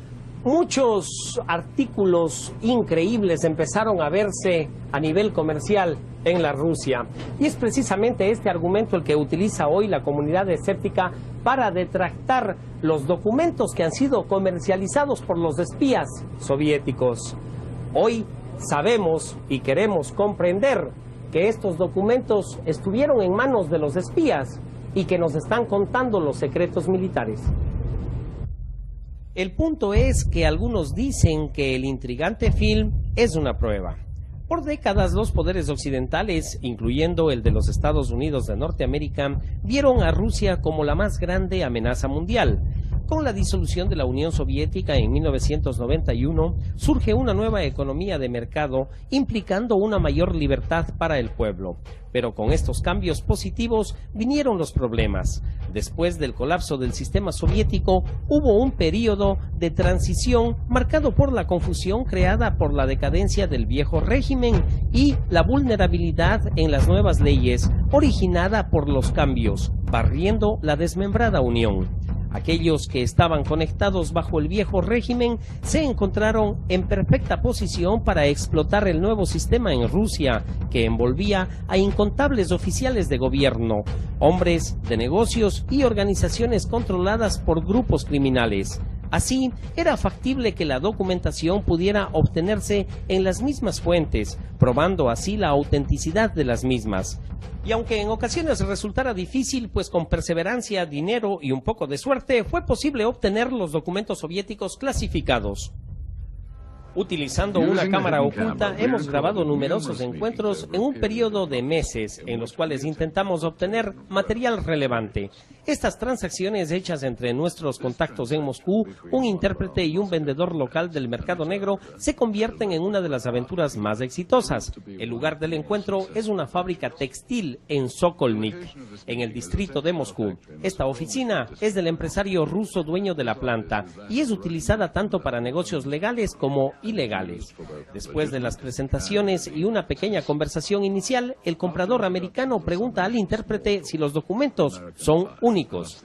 muchos artículos increíbles empezaron a verse a nivel comercial en la Rusia. Y es precisamente este argumento el que utiliza hoy la comunidad escéptica para detractar los documentos que han sido comercializados por los espías soviéticos. Hoy sabemos y queremos comprender que estos documentos estuvieron en manos de los espías y que nos están contando los secretos militares. El punto es que algunos dicen que el intrigante film es una prueba. Por décadas, los poderes occidentales, incluyendo el de los Estados Unidos de Norteamérica, vieron a Rusia como la más grande amenaza mundial. Con la disolución de la Unión Soviética en 1991, surge una nueva economía de mercado, implicando una mayor libertad para el pueblo. Pero con estos cambios positivos vinieron los problemas. Después del colapso del sistema soviético, hubo un periodo de transición marcado por la confusión creada por la decadencia del viejo régimen y la vulnerabilidad en las nuevas leyes originada por los cambios, barriendo la desmembrada Unión. Aquellos que estaban conectados bajo el viejo régimen se encontraron en perfecta posición para explotar el nuevo sistema en Rusia, que envolvía a incontables oficiales de gobierno, hombres de negocios y organizaciones controladas por grupos criminales. Así, era factible que la documentación pudiera obtenerse en las mismas fuentes, probando así la autenticidad de las mismas. Y aunque en ocasiones resultara difícil, pues con perseverancia, dinero y un poco de suerte, fue posible obtener los documentos soviéticos clasificados. Utilizando una cámara oculta, hemos grabado numerosos encuentros en un periodo de meses, en los cuales intentamos obtener material relevante. Estas transacciones hechas entre nuestros contactos en Moscú, un intérprete y un vendedor local del mercado negro, se convierten en una de las aventuras más exitosas. El lugar del encuentro es una fábrica textil en Sokolnik, en el distrito de Moscú. Esta oficina es del empresario ruso dueño de la planta y es utilizada tanto para negocios legales como ilegales. Después de las presentaciones y una pequeña conversación inicial, el comprador americano pregunta al intérprete si los documentos son únicos.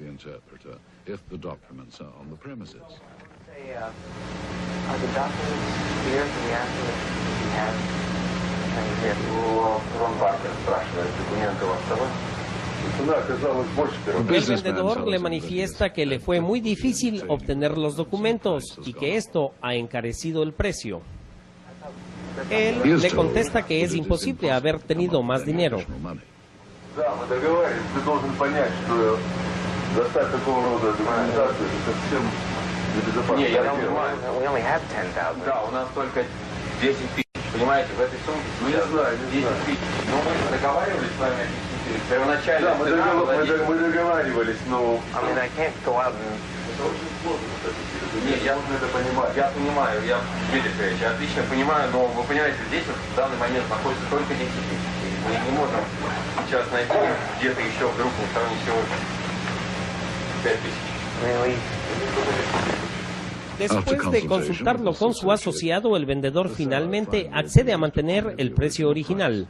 El vendedor le manifiesta que le fue muy difícil obtener los documentos y que esto ha encarecido el precio. Él le contesta que es imposible haber tenido más dinero. Понимаете, в этой сумке сейчас 10 тысяч. Но мы договаривались с вами первоначально. Да, мы договаривались, но... Это очень сложно. Нет, я должен это понимать. Я понимаю, Дмитрий Федорович, я отлично понимаю, но вы понимаете, здесь вот в данный момент находится только 10 тысяч. Мы не можем сейчас найти где-то еще вдруг на стороне всего 5 тысяч. Después de consultarlo con su asociado, el vendedor finalmente accede a mantener el precio original.